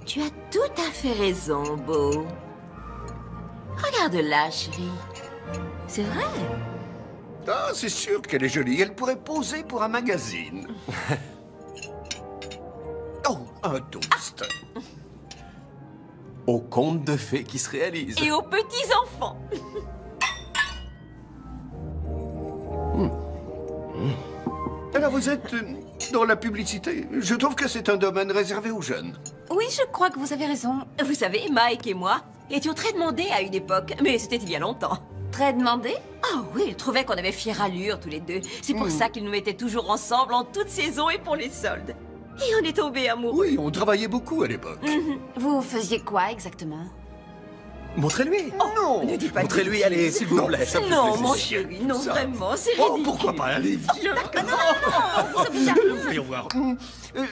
Tu as tout à fait raison, Beau. Regarde là, chérie. C'est vrai.
Ah, c'est sûr qu'elle est jolie. Elle pourrait poser pour un magazine. Oh, un toast.
Au conte de fées qui se réalise.
Et aux petits-enfants.
Alors, vous êtes dans la publicité. Je trouve que c'est un domaine réservé aux jeunes.
Oui, je crois que vous avez raison.
Vous savez, Mike et moi étions très demandés à une époque, mais c'était il y a longtemps.
Très demandé?
Ah oui, il trouvait qu'on avait fière allure tous les deux. C'est pour ça qu'ils nous mettaient toujours ensemble en toute saison et pour les soldes. Et on est tombés amoureux.
Oui, on travaillait beaucoup à l'époque.
Vous faisiez quoi exactement?
Montrez-lui.
Non, ne dis pas.
Montrez-lui, allez, s'il vous plaît. ça me fait
Non,
plaisir.
mon chéri, non, vraiment, c'est
Oh,
ridicule.
pourquoi pas? Allez, viens. Voyons voir.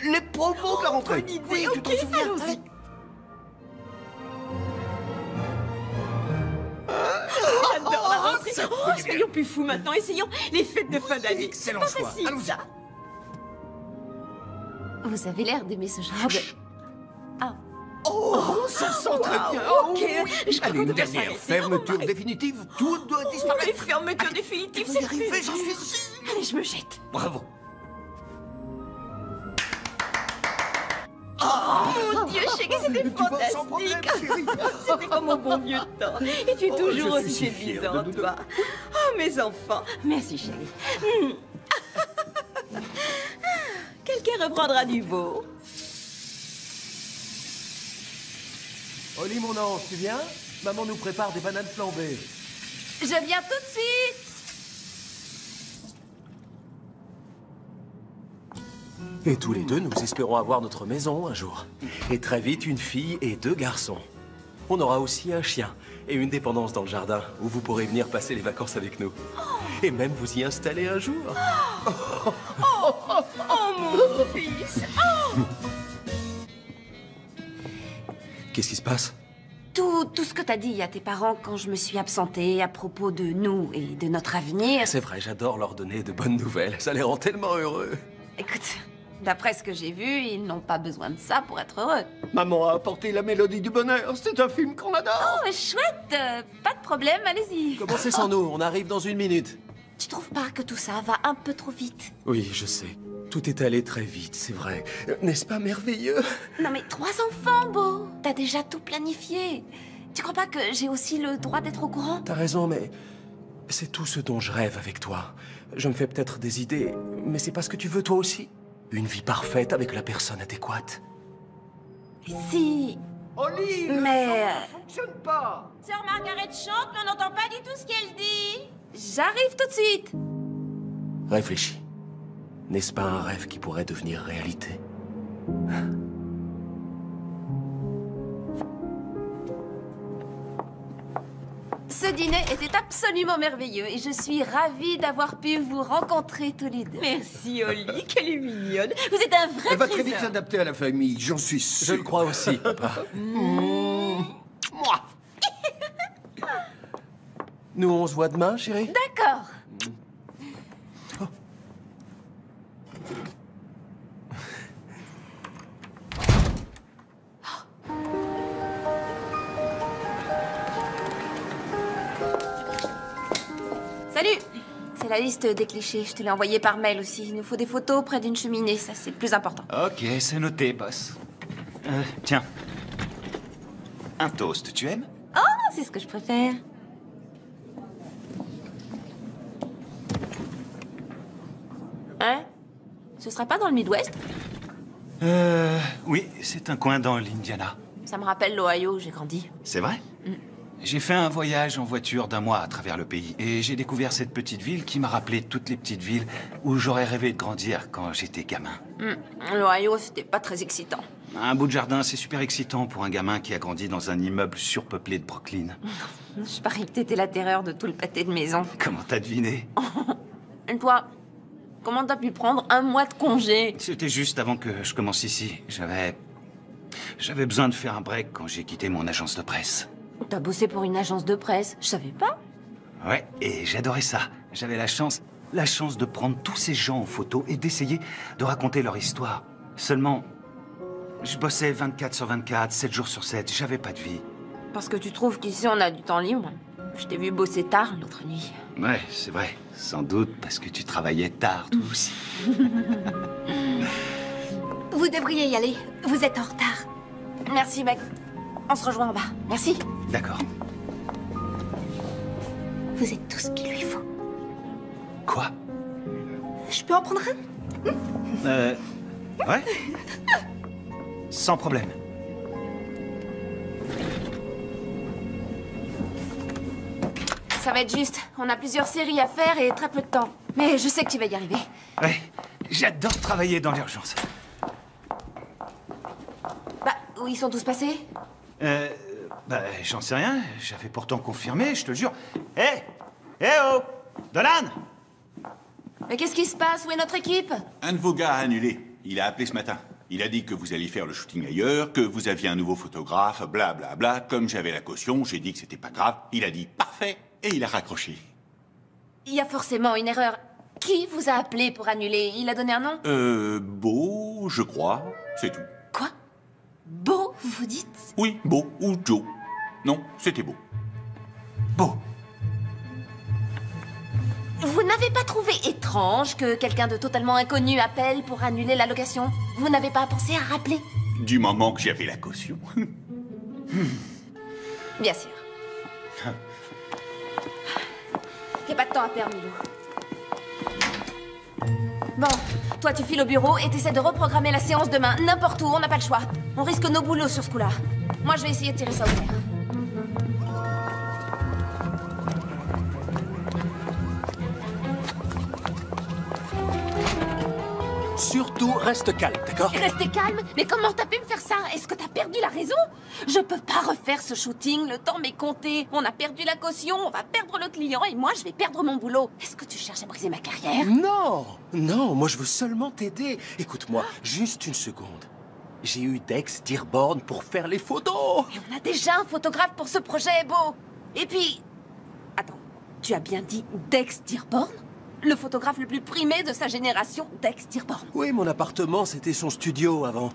Les promos de la rentrée.
Bonne idée,
Oui, tu t'en
ok,
souviens?
allons-y. J'adore la rentrée.
ça
Oh,
fait du bien.
soyons plus fous maintenant, essayons les fêtes de fin d'année.
excellent
Pas
choix.
facile,
Allons-y.
ça.
Vous avez l'air d'aimer ce genre de... Ah.
Oh, ça sent très bien.
Ok, je crois
Allez,
qu'on
une
devrait
dernière
s'arrêter.
fermeture définitive. Tout doit
Oh,
disparaître.
les fermetures définitives,
Vous y
c'est
arrivez,
plus.
j'en suis sûr.
Allez, je me jette.
Bravo.
Mon Dieu, chérie, c'était
Tu vas sans problème,
fantastique.
chérie.
C'était comme au bon vieux temps. Et tu es toujours
je suis
aussi
si fier de
séduisante,
nous deux.
toi. Oh, mes enfants. Merci, chérie. Quelqu'un reprendra du veau.
Oli, mon ange, tu viens? Maman nous prépare des bananes flambées.
Je viens tout de suite.
Et tous les deux, nous espérons avoir notre maison un jour. Et très vite, une fille et 2 garçons. On aura aussi un chien et une dépendance dans le jardin où vous pourrez venir passer les vacances avec nous. Et même vous y installer un jour.
Oh, mon fils! Oh!
Qu'est-ce qui se passe?
Tout ce que t'as dit à tes parents quand je me suis absentée à propos de nous et de notre avenir...
C'est vrai, j'adore leur donner de bonnes nouvelles. Ça les rend tellement heureux.
Écoute, d'après ce que j'ai vu, ils n'ont pas besoin de ça pour être heureux.
Maman a apporté la mélodie du bonheur. C'est un film qu'on adore.
Oh, chouette! Pas de problème, allez-y.
Commencez sans nous, on arrive dans 1 minute.
Tu trouves pas que tout ça va un peu trop vite?
Oui, je sais. Tout est allé très vite, c'est vrai. N'est-ce pas merveilleux?
Non mais 3 enfants, Beau! T'as déjà tout planifié. Tu crois pas que j'ai aussi le droit d'être au courant?
T'as raison, mais c'est tout ce dont je rêve avec toi. Je me fais peut-être des idées, mais c'est pas ce que tu veux toi aussi? Une vie parfaite avec la personne adéquate.
Et si...
Oli,
Mais...
ne fonctionne pas.
Sœur Margaret chante, mais on n'entend pas du tout ce qu'elle dit. J'arrive tout de suite.
Réfléchis. N'est-ce pas un rêve qui pourrait devenir réalité?
Ce dîner était absolument merveilleux et je suis ravie d'avoir pu vous rencontrer tous les deux.
Merci, Oli, qu'elle est mignonne. Vous êtes un vrai
Elle va très
trésor.
vite s'adapter à la famille, j'en suis
Je
sûr.
le crois aussi, papa.
Moi.
Nous, on se voit demain, chérie?
D'accord. Salut! C'est la liste des clichés. Je te l'ai envoyé par mail aussi. Il nous faut des photos près d'une cheminée. Ça, c'est le plus important.
Ok, c'est noté, boss. Tiens. Un toast, tu aimes?
Oh, c'est ce que je préfère. Hein? Ce serait pas dans le Midwest?
Oui, c'est un coin dans l'Indiana.
Ça me rappelle l'Ohio où j'ai grandi.
C'est vrai? J'ai fait un voyage en voiture d'1 mois à travers le pays et j'ai découvert cette petite ville qui m'a rappelé toutes les petites villes où j'aurais rêvé de grandir quand j'étais gamin.
L'Ohio, c'était pas très excitant.
Un bout de jardin, c'est super excitant pour un gamin qui a grandi dans un immeuble surpeuplé de Brooklyn.
Je parie que t'étais la terreur de tout le pâté de maison.
Comment t'as deviné?
Et toi, comment t'as pu prendre 1 mois de congé?
C'était juste avant que je commence ici. J'avais besoin de faire un break quand j'ai quitté mon agence de presse.
T'as bossé pour une agence de presse, je savais pas.
Ouais, et j'adorais ça. J'avais la chance de prendre tous ces gens en photo et d'essayer de raconter leur histoire. Seulement, je bossais 24 sur 24, 7 jours sur 7, j'avais pas de vie.
Parce que tu trouves qu'ici on a du temps libre? Je t'ai vu bosser tard l'autre nuit.
Ouais, c'est vrai. Sans doute parce que tu travaillais tard, toi aussi.
Vous devriez y aller. Vous êtes en retard.
Merci, mec. On se rejoint en bas. Merci.
D'accord.
Vous êtes tout ce qu'il lui faut.
Quoi?
Je peux en prendre un?
Ouais. Sans problème.
Ça va être juste. On a plusieurs séries à faire et très peu de temps. Mais je sais que tu vas y arriver.
Ouais, j'adore travailler dans l'urgence.
Bah, où ils sont tous passés?
J'en sais rien. J'avais pourtant confirmé, je te le jure. Hé! Oh! Dolan!
Mais qu'est-ce qui se passe? Où est notre équipe?
Un de vos gars a annulé. Il a appelé ce matin. Il a dit que vous alliez faire le shooting ailleurs, que vous aviez un nouveau photographe, blablabla. Bla, bla. Comme j'avais la caution, j'ai dit que c'était pas grave. Il a dit parfait et il a raccroché.
Il y a forcément une erreur. Qui vous a appelé pour annuler? Il a donné un nom?
Beau, je crois. C'est tout.
Quoi? Beau, vous dites?
Oui, Beau ou Joe. Non, c'était Beau.
Beau.
Vous n'avez pas trouvé étrange que quelqu'un de totalement inconnu appelle pour annuler la location? Vous n'avez pas pensé à rappeler?
Du moment que j'avais la caution.
Bien sûr. Il n'y a pas de temps à perdre, Milo. Bon, toi tu files au bureau et t'essaies de reprogrammer la séance demain, n'importe où, on n'a pas le choix. On risque nos boulots sur ce coup-là. Moi je vais essayer de tirer ça au clair.
surtout, reste calme, d'accord?
Restez calme. Mais comment t'as pu me faire ça? Est-ce que t'as perdu la raison? Je peux pas refaire ce shooting. Le temps m'est compté. On a perdu la caution, on va perdre le client et moi, je vais perdre mon boulot. Est-ce que tu cherches à briser ma carrière?
Non! Non, moi je veux seulement t'aider. Écoute-moi, juste une seconde. J'ai eu Dex Dearborn pour faire les photos.
Et on a déjà un photographe pour ce projet, Beau. Et puis... Attends, tu as bien dit Dex Dearborn? Le photographe le plus primé de sa génération, Dex Dearborn.
Oui, mon appartement, c'était son studio avant.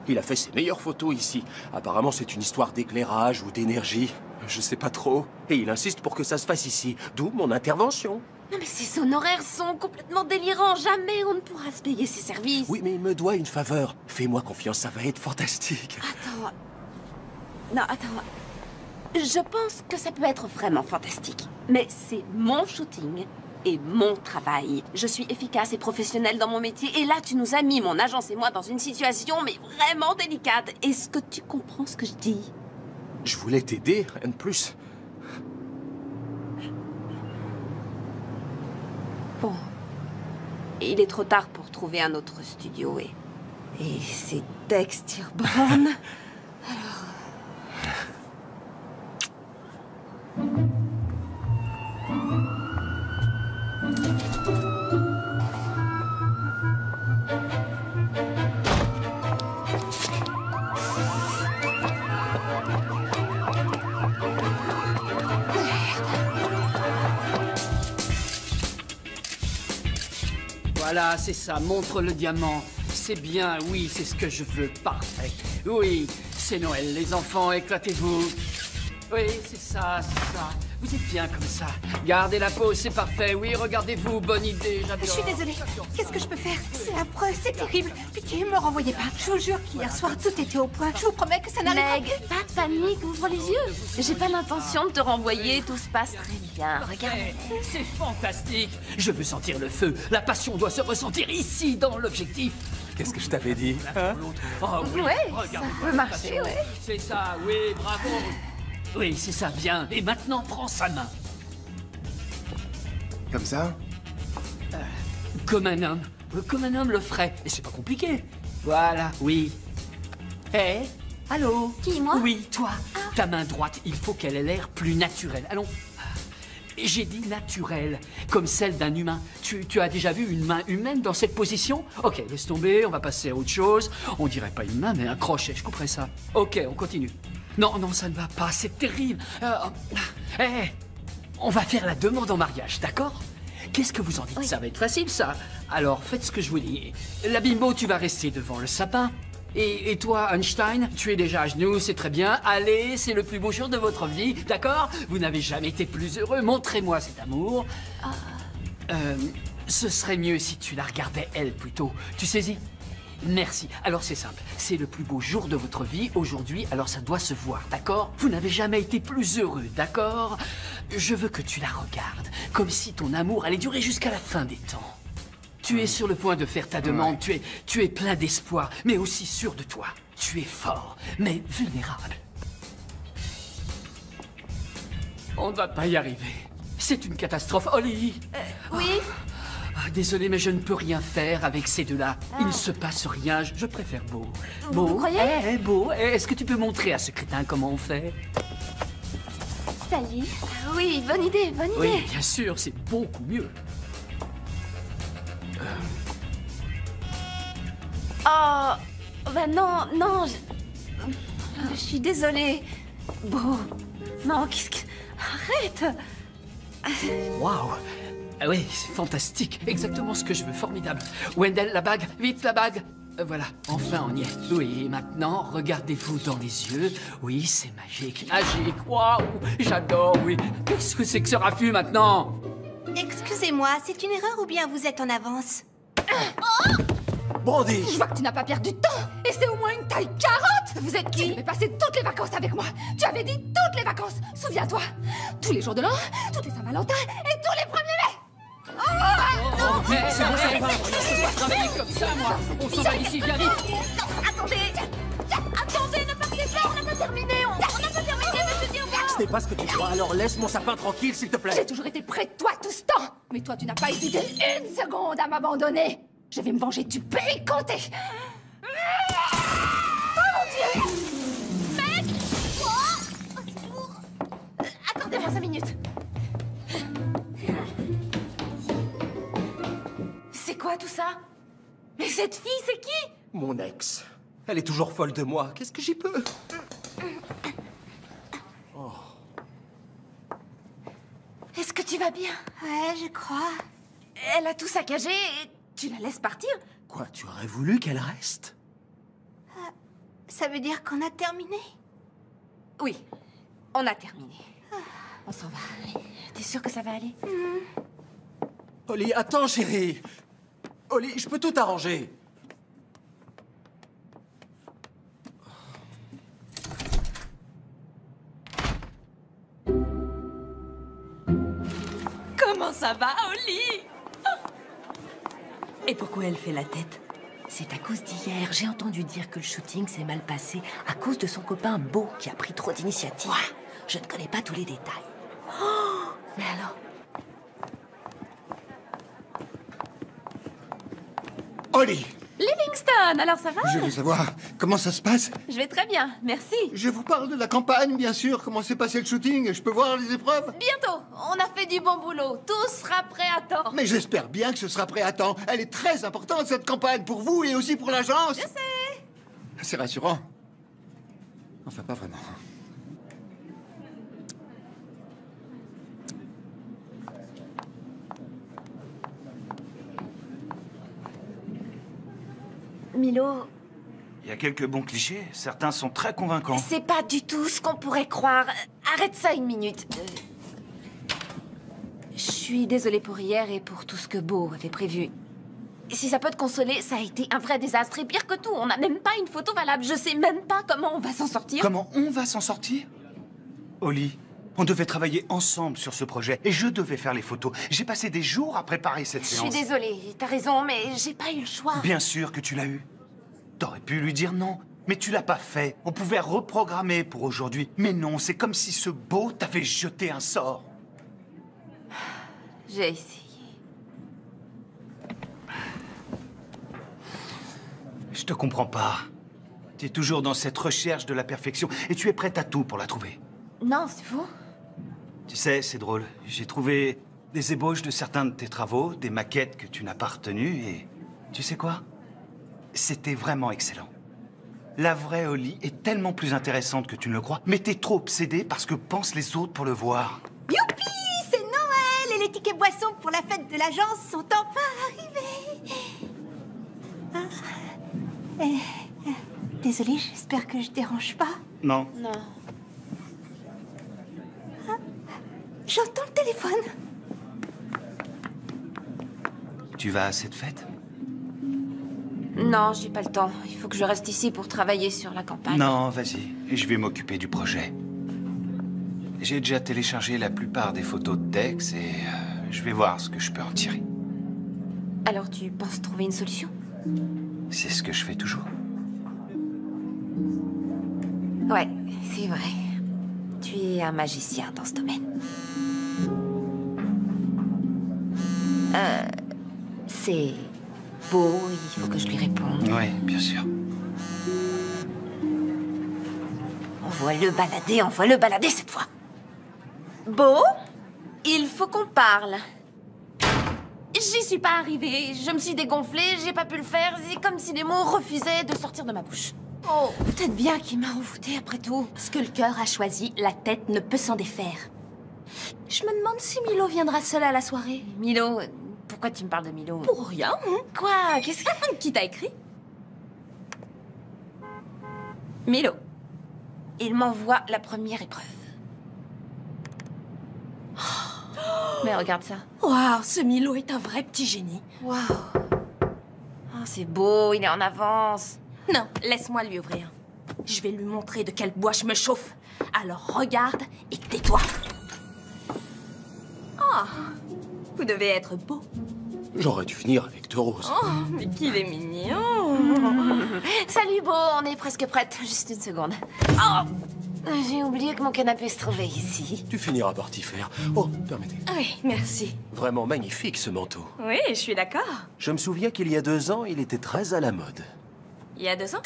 Il a fait ses meilleures photos ici. Apparemment, c'est une histoire d'éclairage ou d'énergie. Je sais pas trop. Et il insiste pour que ça se fasse ici. D'où mon intervention.
Non mais ces honoraires sont complètement délirants. Jamais on ne pourra se payer ses services.
Oui, mais il me doit une faveur. Fais-moi confiance, ça va être fantastique.
Attends... Non, attends... Je pense que ça peut être vraiment fantastique. Mais c'est mon shooting et mon travail. Je suis efficace et professionnelle dans mon métier. Et là, tu nous as mis, mon agence et moi, dans une situation mais vraiment délicate. Est-ce que tu comprends ce que je dis?
Je voulais t'aider, rien de plus.
Bon. Il est trop tard pour trouver un autre studio et c'est Dex Dearborn. Alors...
Voilà, c'est ça, montre le diamant. C'est bien, oui, c'est ce que je veux, parfait. Oui, c'est Noël, les enfants, éclatez-vous. Oui, c'est ça, c'est ça. Vous êtes bien comme ça. Gardez la pose, c'est parfait. Oui, regardez-vous, bonne idée, j'adore.
Je suis désolée. Qu'est-ce que je peux faire? C'est affreux, c'est terrible. Pitié, me renvoyez pas. Je vous jure qu'hier soir, tout était au point. Je vous promets que ça n'arrivera
Meg, pas de panique, ouvre les yeux. J'ai pas l'intention de te renvoyer, tout se passe très bien. Regarde.
C'est fantastique. Je veux sentir le feu. La passion doit se ressentir ici, dans l'objectif.
Qu'est-ce que je t'avais dit, hein?
Oh, oui,
Ouais,
regardez
ça peut marcher, ouais.
C'est ça, oui, bravo. Oui, c'est ça, bien. Et maintenant, prends sa main.
Comme ça?
Comme un homme. Comme un homme le ferait. Et c'est pas compliqué. Voilà, oui. Hé, allô?
Qui, moi?
Oui, toi. Ta main droite, il faut qu'elle ait l'air plus naturelle. Allons. J'ai dit naturelle, comme celle d'un humain. Tu as déjà vu une main humaine dans cette position? Ok, laisse tomber, on va passer à autre chose. On dirait pas une main, mais un crochet, je couperai ça. Ok, on continue. Non, non, ça ne va pas, c'est terrible. On va faire la demande en mariage, d'accord? Qu'est-ce que vous en dites?
Oui.
Ça va être facile, ça. Alors, faites ce que je vous dis. La bimbo, tu vas rester devant le sapin. Et toi, Einstein, tu es déjà à genoux, c'est très bien. Allez, c'est le plus beau jour de votre vie, d'accord? Vous n'avez jamais été plus heureux. Montrez-moi cet amour. Ce serait mieux si tu la regardais, elle, plutôt. Tu saisis? Merci. Alors, c'est simple. C'est le plus beau jour de votre vie aujourd'hui, alors ça doit se voir, d'accord? Vous n'avez jamais été plus heureux, d'accord? Je veux que tu la regardes, comme si ton amour allait durer jusqu'à la fin des temps. Tu es sur le point de faire ta demande, tu es plein d'espoir, mais aussi sûr de toi. Tu es fort, mais vulnérable. On ne va pas y arriver. C'est une catastrophe. Holly!
Oui?
Désolé, mais je ne peux rien faire avec ces deux-là. Il ne se passe rien, je préfère Beau. Beau,
Vous croyez?
Beau, est-ce que tu peux montrer à ce crétin comment on fait?
Salut. Oui, bonne idée, bonne idée.
Oui, bien sûr, c'est beaucoup mieux.
Oh, bah non, non, je suis désolée. Beau, non, qu'est-ce que... Arrête.
Waouh! Ah oui, c'est fantastique, exactement ce que je veux, formidable. Wendell, la bague, vite la bague. Voilà, enfin on y est. Oui, et maintenant, regardez-vous dans les yeux. Oui, c'est magique, magique, waouh! J'adore, oui. Qu'est-ce que c'est que ce raffut maintenant?
Excusez-moi, c'est une erreur ou bien vous êtes en avance?
Bondy!
Je vois que tu n'as pas perdu de temps. Et c'est au moins une taille 40. Vous êtes qui? Tu avais passé toutes les vacances avec moi. Tu avais dit toutes les vacances. Souviens-toi. Tous les jours de l'an, toutes les Saint-Valentin et tous les 1er mai.
C'est bon, ça va. Je dois travailler comme ça, moi. On s'en va d'ici, viens vite.
Non, attendez. Attendez, ne partez pas, on n'a pas terminé. On n'a pas terminé, monsieur Dearborn.
Ce n'est pas ce que tu crois, alors laisse mon sapin tranquille, s'il te plaît.
J'ai toujours été près de toi tout ce temps. Mais toi, tu n'as pas hésité une seconde à m'abandonner.
Je vais me venger du pélicanté. Oh mon Dieu! Meg! Oh, c'est lourd. Accordez-moi 5 minutes. C'est quoi tout ça? Mais cette fille, c'est qui?
Mon ex. Elle est toujours folle de moi. Qu'est-ce que j'y peux?
Est-ce que tu vas bien?
Ouais, je crois.
Elle a tout saccagé et tu la laisses partir?
Quoi, tu aurais voulu qu'elle reste?
Ça veut dire qu'on a terminé?
Oui, on a terminé. On s'en va. T'es sûre que ça va aller?
Holly, attends, chérie. Holly, je peux tout arranger.
Comment ça va, Holly? Et pourquoi elle fait la tête?
C'est à cause d'hier. J'ai entendu dire que le shooting s'est mal passé à cause de son copain Beau qui a pris trop d'initiative. Je ne connais pas tous les détails. Oh, mais alors?
Holly!
Livingston, alors ça va?
Je veux savoir comment ça se passe.
Je vais très bien, merci.
Je vous parle de la campagne, bien sûr. Comment s'est passé le shooting? Je peux voir les épreuves?
Bientôt, on a fait du bon boulot. Tout sera prêt à temps.
Mais j'espère bien que ce sera prêt à temps. Elle est très importante, cette campagne, pour vous et aussi pour l'agence.
Je sais.
C'est rassurant. Enfin, pas vraiment.
Milo,
Il y a quelques bons clichés. Certains sont très convaincants.
c'est pas du tout ce qu'on pourrait croire. Arrête ça 1 minute. Je suis désolée pour hier et pour tout ce que Beau avait prévu. Si ça peut te consoler, ça a été un vrai désastre. Et pire que tout, on n'a même pas une photo valable. Je sais même pas comment on va s'en sortir.
Comment on va s'en sortir? Holly, on devait travailler ensemble sur ce projet et je devais faire les photos. J'ai passé des jours à préparer cette
Je suis
séance.
désolée, t'as raison, mais j'ai pas eu le choix.
Bien sûr que tu l'as eu. T'aurais pu lui dire non, mais tu l'as pas fait. On pouvait reprogrammer pour aujourd'hui. Mais non, c'est comme si ce Beau t'avait jeté un sort.
J'ai essayé.
Je te comprends pas. Tu es toujours dans cette recherche de la perfection et tu es prête à tout pour la trouver.
Non, c'est faux.
Tu sais, c'est drôle. J'ai trouvé des ébauches de certains de tes travaux, des maquettes que tu n'as pas retenues et... Tu sais quoi? C'était vraiment excellent. La vraie Holly est tellement plus intéressante que tu ne le crois, mais t'es trop obsédée par ce que pensent les autres pour le voir.
Youpi! C'est Noël et les tickets boissons pour la fête de l'agence sont enfin arrivés. Désolée, j'espère que je dérange pas.
Non.
Non.
J'entends le téléphone.
Tu vas à cette fête?
Non, j'ai pas le temps. Il faut que je reste ici pour travailler sur la campagne.
Non, vas-y. Je vais m'occuper du projet. J'ai déjà téléchargé la plupart des photos de Dex et je vais voir ce que je peux en tirer.
Alors tu penses trouver une solution?
C'est ce que je fais toujours.
Ouais, c'est vrai. Tu es un magicien dans ce domaine. C'est Beau, il faut que je lui réponde.
Oui, bien sûr.
Envoie-le balader cette fois. Beau, il faut qu'on parle. J'y suis pas arrivée, je me suis dégonflée, j'ai pas pu le faire. C'est comme si les mots refusaient de sortir de ma bouche. Oh, peut-être bien qu'il m'a envoûtée après tout.
Ce que le cœur a choisi, la tête ne peut s'en défaire. Je me demande si Milo viendra seul à la soirée.
Milo, pourquoi tu me parles de Milo?
Pour rien, hein?
Quoi? Qu'est-ce que...
Qui t'a écrit?
Milo, il m'envoie la première épreuve. Mais regarde ça.
Waouh, ce Milo est un vrai petit génie.
Waouh. Oh, c'est beau, il est en avance.
Non, laisse-moi lui ouvrir. Je vais lui montrer de quel bois je me chauffe. Alors regarde et tais-toi. Oh, vous devez être beau.
J'aurais dû venir avec 2 roses.
Oh, mais qu'il est mignon.
Salut Beau, on est presque prête. Juste une seconde. Oh,
J'ai oublié que mon canapé se trouvait ici.
Tu finiras par t'y faire. Oh, permettez.
Oui, merci.
Vraiment magnifique, ce manteau.
Oui, je suis d'accord.
Je me souviens qu'il y a 2 ans, il était très à la mode.
Il y a 2 ans?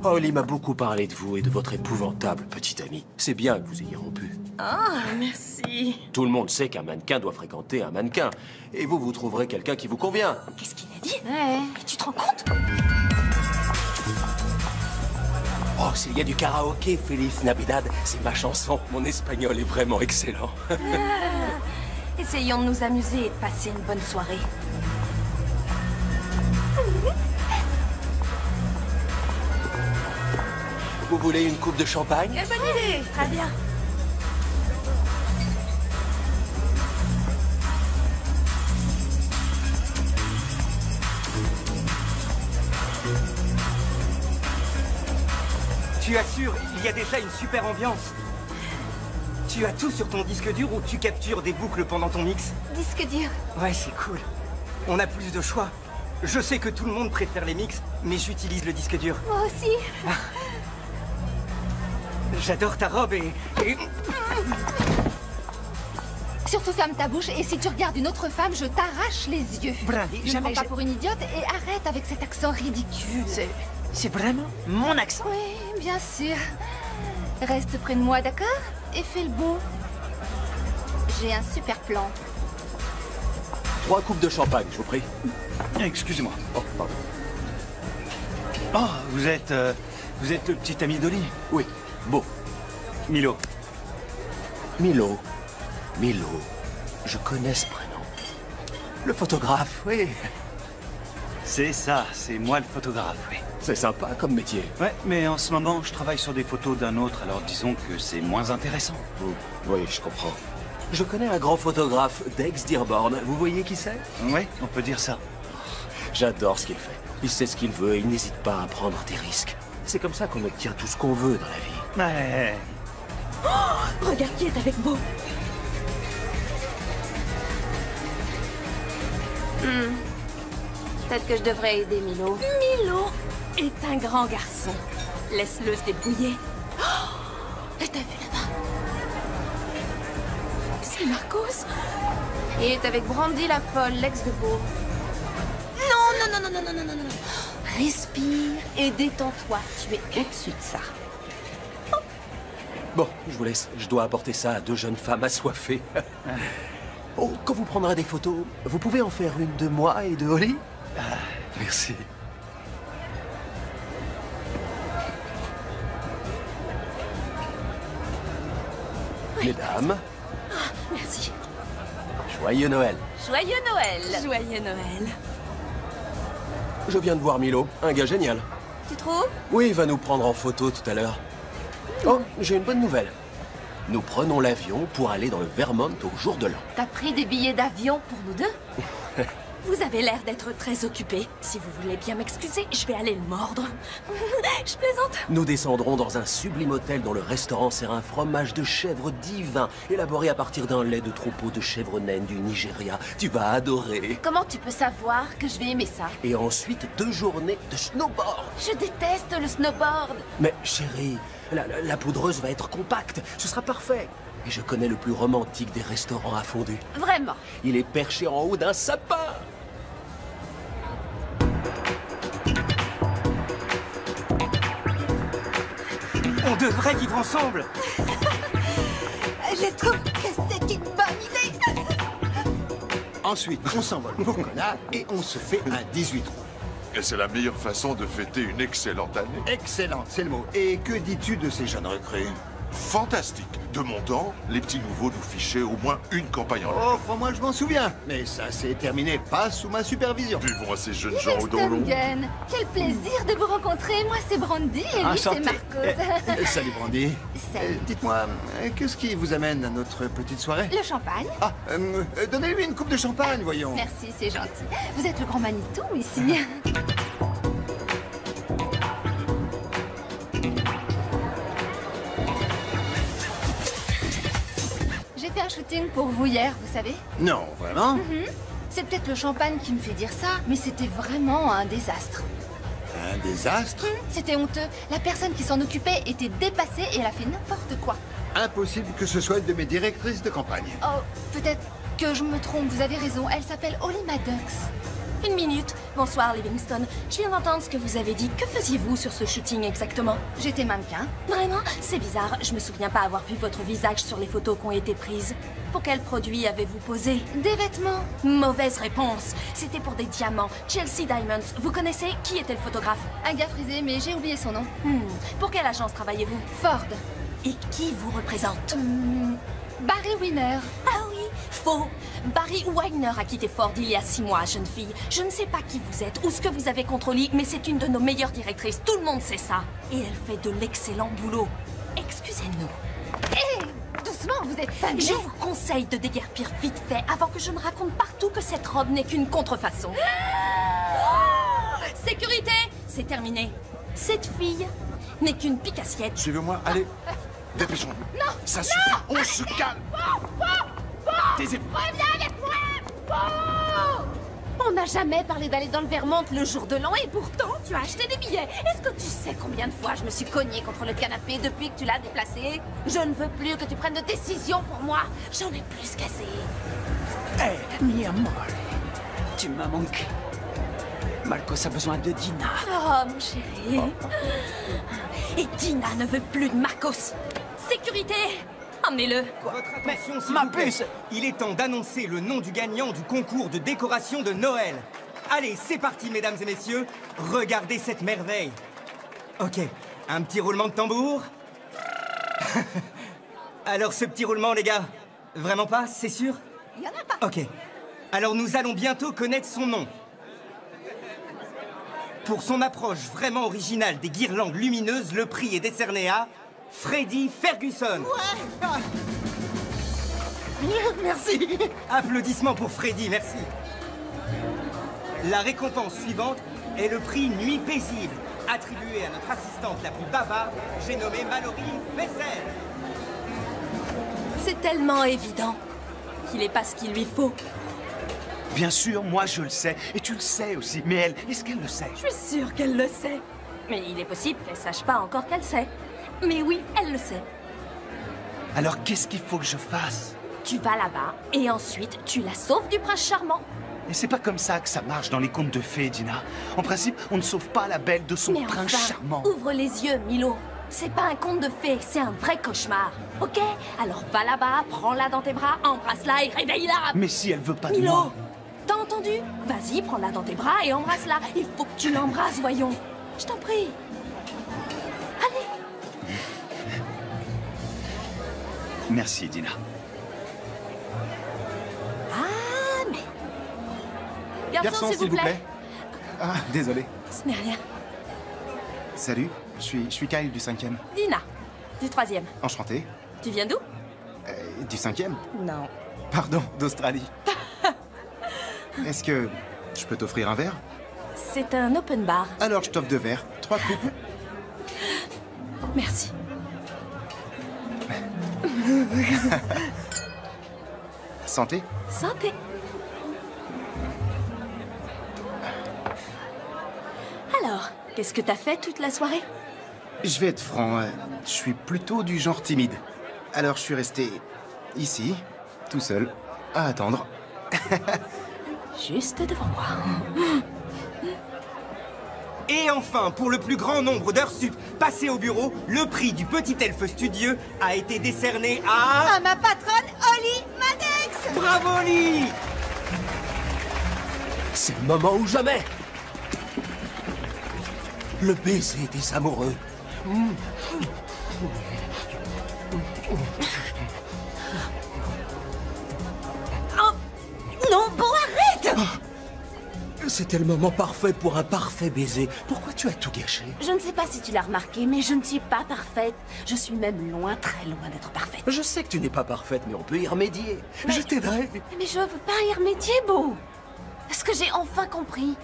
Holly m'a beaucoup parlé de vous et de votre épouvantable petite amie. C'est bien que vous ayez rompu.
Oh, merci.
Tout le monde sait qu'un mannequin doit fréquenter un mannequin. Et vous trouverez quelqu'un qui vous convient.
Qu'est-ce qu'il a dit?
Ouais.
Mais tu te rends compte?
Oh, s'il y a du karaoké, Feliz Navidad, c'est ma chanson. Mon espagnol est vraiment excellent.
Essayons de nous amuser et de passer une bonne soirée.
Vous voulez une coupe de champagne?
Quelle bonne idée! Très bien.
Tu assures, il y a déjà une super ambiance. Tu as tout sur ton disque dur ou tu captures des boucles pendant ton mix?
Disque dur.
Ouais, c'est cool. On a plus de choix. Je sais que tout le monde préfère les mix, mais j'utilise le disque dur.
Moi aussi.
J'adore ta robe et...
Surtout ferme ta bouche et si tu regardes une autre femme, je t'arrache les yeux.
Brandy,
Ne me prends pas pour une idiote et arrête avec cet accent ridicule.
C'est vraiment mon accent?
Oui, bien sûr. Reste près de moi, d'accord? Et fais le beau. J'ai un super plan.
3 coupes de champagne, je vous prie.
Excusez-moi.
Oh, pardon.
Oh, vous êtes le petit ami d'Oli?
Oui, beau.
Milo.
Milo. Milo. Je connais ce prénom. Le photographe, oui.
C'est ça, c'est moi le photographe, oui.
C'est sympa comme métier.
Ouais, mais en ce moment, je travaille sur des photos d'un autre, alors disons que c'est moins intéressant.
Oui, je comprends. Je connais un grand photographe, Dex Dearborn. Vous voyez qui c'est?
Oui, on peut dire ça.
J'adore ce qu'il fait. Il sait ce qu'il veut et il n'hésite pas à prendre des risques. C'est comme ça qu'on obtient tout ce qu'on veut dans la vie.
Ouais.
Oh, regarde qui est avec Beau.
Peut-être que je devrais aider Milo.
Milo est un grand garçon. Laisse-le se débrouiller. Oh, et t'as vu là-bas? C'est Marcos?
Il est avec Brandy la folle, l'ex de Beau.
Non.
Respire et détends-toi. Tu es au-dessus de ça.
Bon, je vous laisse. Je dois apporter ça à 2 jeunes femmes assoiffées. Oh, quand vous prendrez des photos, vous pouvez en faire une de moi et de Holly?
Merci.
Mesdames,
Merci.
joyeux Noël.
Joyeux Noël.
Joyeux Noël.
Je viens de voir Milo, un gars génial.
Tu trouves?
Oui, il va nous prendre en photo tout à l'heure. Oh, j'ai une bonne nouvelle. Nous prenons l'avion pour aller dans le Vermont au jour de l'an.
T'as pris des billets d'avion pour nous deux?
Vous avez l'air d'être très occupé. Si vous voulez bien m'excuser, je vais aller le mordre. Je plaisante.
Nous descendrons dans un sublime hôtel dont le restaurant sert un fromage de chèvre divin, élaboré à partir d'un lait de troupeau de chèvres naines du Nigeria. Tu vas adorer.
Comment tu peux savoir que je vais aimer ça?
Et ensuite, 2 journées de snowboard.
Je déteste le snowboard.
Mais chérie, la poudreuse va être compacte. Ce sera parfait. Et je connais le plus romantique des restaurants à fondue.
Vraiment?
Il est perché en haut d'un sapin.
On devrait vivre ensemble.
Je trouve que c'est une bonne idée.
Ensuite, on s'envole pour Kona et on se fait un 18 trous.
Et c'est la meilleure façon de fêter une excellente année.
Excellente, c'est le mot. Et que dis-tu de ces jeunes recrues?
Fantastique. De mon temps, les petits nouveaux nous fichaient au moins une campagne en l'air.
Oh, crois-moi, je m'en souviens. Mais ça s'est terminé pas sous ma supervision.
Buvons à ces jeunes gens au dos long.
Sten, quel plaisir de vous rencontrer. Moi, c'est Brandy et lui, c'est Marcos.
Salut, Brandy.
Salut.
Dites-moi, qu'est-ce qui vous amène à notre petite soirée?
Le champagne.
Ah, donnez-lui une coupe de champagne, voyons.
Merci, c'est gentil. Vous êtes le grand Manitou ici. J'ai fait un shooting pour vous hier, vous savez?
Non, vraiment?
C'est peut-être le champagne qui me fait dire ça, mais c'était vraiment un désastre.
Un désastre?
C'était honteux. La personne qui s'en occupait était dépassée et elle a fait n'importe quoi.
Impossible que ce soit une de mes directrices de campagne.
Oh, peut-être que je me trompe, vous avez raison. Elle s'appelle Holly Maddox.
Une minute. Bonsoir, Livingston. Je viens d'entendre ce que vous avez dit. Que faisiez-vous sur ce shooting exactement?
J'étais mannequin.
Vraiment? C'est bizarre. Je me souviens pas avoir vu votre visage sur les photos qui ont été prises. Pour quel produit avez-vous posé?
Des vêtements.
Mauvaise réponse. C'était pour des diamants. Chelsea Diamonds. Vous connaissez? Qui était le photographe?
Un gars frisé, mais j'ai oublié son nom.
Pour quelle agence travaillez-vous?
Ford.
Et qui vous représente?
Barry Winner.
Ah oui, faux. Barry Weiner a quitté Ford il y a 6 mois, jeune fille. Je ne sais pas qui vous êtes ou ce que vous avez contre Holly, mais c'est une de nos meilleures directrices. Tout le monde sait ça. Et elle fait de l'excellent boulot. Excusez-nous.
Hé, doucement, vous êtes fameux.
Je vous conseille de déguerpir vite fait avant que je ne raconte partout que cette robe n'est qu'une contrefaçon. Sécurité, c'est terminé. Cette fille n'est qu'une pique-assiette.
Suivez-moi, allez. Dépêchons.
Non.
Ça suffit, on se calme.
Reviens avec moi. On n'a jamais parlé d'aller dans le Vermont le jour de l'an et pourtant tu as acheté des billets. Est-ce que tu sais combien de fois je me suis cognée contre le canapé depuis que tu l'as déplacé? Je ne veux plus que tu prennes de décision pour moi. J'en ai plus qu'assez.
Hé, mi amor, tu m'as manqué. Marcos a besoin de Dina.
Oh, mon chéri. Et Dina ne veut plus de Marcos. Sécurité, emmenez-le.
Votre attention, s'il vous plaît. Il est temps d'annoncer le nom du gagnant du concours de décoration de Noël. Allez, c'est parti, mesdames et messieurs. Regardez cette merveille. Ok, un petit roulement de tambour. Alors, ce petit roulement, les gars, vraiment pas, c'est sûr?
Il y en a pas.
Ok. Alors, nous allons bientôt connaître son nom. Pour son approche vraiment originale des guirlandes lumineuses, le prix est décerné à Freddy Ferguson.
Ouais. Merci.
Applaudissements pour Freddy, merci. La récompense suivante est le prix Nuit paisible, attribué à notre assistante la plus bavarde, j'ai nommé Mallory Vessel.
C'est tellement évident qu'il n'est pas ce qu'il lui faut.
Bien sûr, moi je le sais, et tu le sais aussi. Mais elle, est-ce qu'elle le sait?
Je suis sûre qu'elle le sait. Mais il est possible qu'elle sache pas encore qu'elle sait. Mais oui, elle le sait.
Alors qu'est-ce qu'il faut que je fasse?
Tu vas là-bas, et ensuite tu la sauves du prince charmant.
Et c'est pas comme ça que ça marche dans les contes de fées, Dina. En principe, on ne sauve pas la belle de son
Mais
prince
enfin,
charmant.
Ouvre les yeux, Milo. C'est pas un conte de fées, c'est un vrai cauchemar. Ok? Alors va là-bas, prends-la dans tes bras, embrasse-la et réveille-la.
Mais si elle veut pas de
Milo,
moi...
t'as entendu? Vas-y, prends-la dans tes bras et embrasse-la. Il faut que tu l'embrasses, voyons. Je t'en prie. Allez.
Merci, Dina.
Ah, mais... Garçon, s'il vous plaît.
Ah, désolé.
Ce n'est rien.
Salut, je suis Kyle du 5e.
Dina, du 3e.
Enchanté.
Tu viens d'où?
Du 5e?
Non.
Pardon, d'Australie. Est-ce que je peux t'offrir un verre?
C'est un open bar.
Alors je t'offre 2 verres, 3 coupes.
Merci.
Santé.
Santé. Alors, qu'est-ce que t'as fait toute la soirée?
Je vais être franc, je suis plutôt du genre timide. Alors je suis resté ici, tout seul, à attendre.
Juste devant moi.
Et enfin, pour le plus grand nombre d'heures sup passées au bureau, le prix du petit elfe studieux a été décerné à...
À ma patronne, Holly Maddox.
Bravo, Holly!
C'est le moment ou jamais. Le baiser des amoureux.
Oh non, bon, arrête!
C'était le moment parfait pour un parfait baiser. Pourquoi tu as tout gâché?
Je ne sais pas si tu l'as remarqué, mais je ne suis pas parfaite. Je suis même loin, très loin d'être parfaite.
Je sais que tu n'es pas parfaite, mais on peut y remédier. Je t'aiderai.
Mais je veux pas y remédier, Beau. Ce que j'ai enfin compris,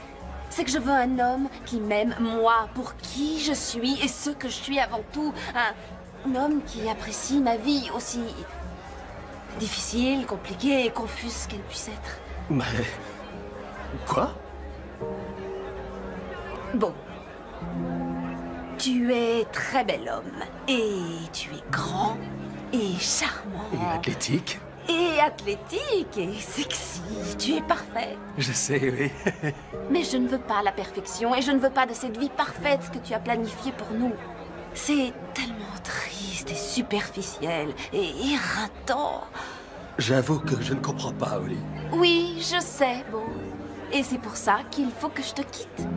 c'est que je veux un homme qui m'aime, moi, pour qui je suis et ce que je suis avant tout. Un homme qui apprécie ma vie aussi difficile, compliquée et confuse qu'elle puisse être.
Mais... Quoi?
Bon,
Tu es très bel homme. Et tu es grand et charmant.
Et athlétique.
Et athlétique et sexy. Tu es parfait.
Je sais, oui.
Mais je ne veux pas la perfection et je ne veux pas de cette vie parfaite que tu as planifiée pour nous.
C'est tellement triste et superficiel et éreintant.
J'avoue que je ne comprends pas, Oli.
Oui, je sais, Beau. Et c'est pour ça qu'il faut que je te quitte.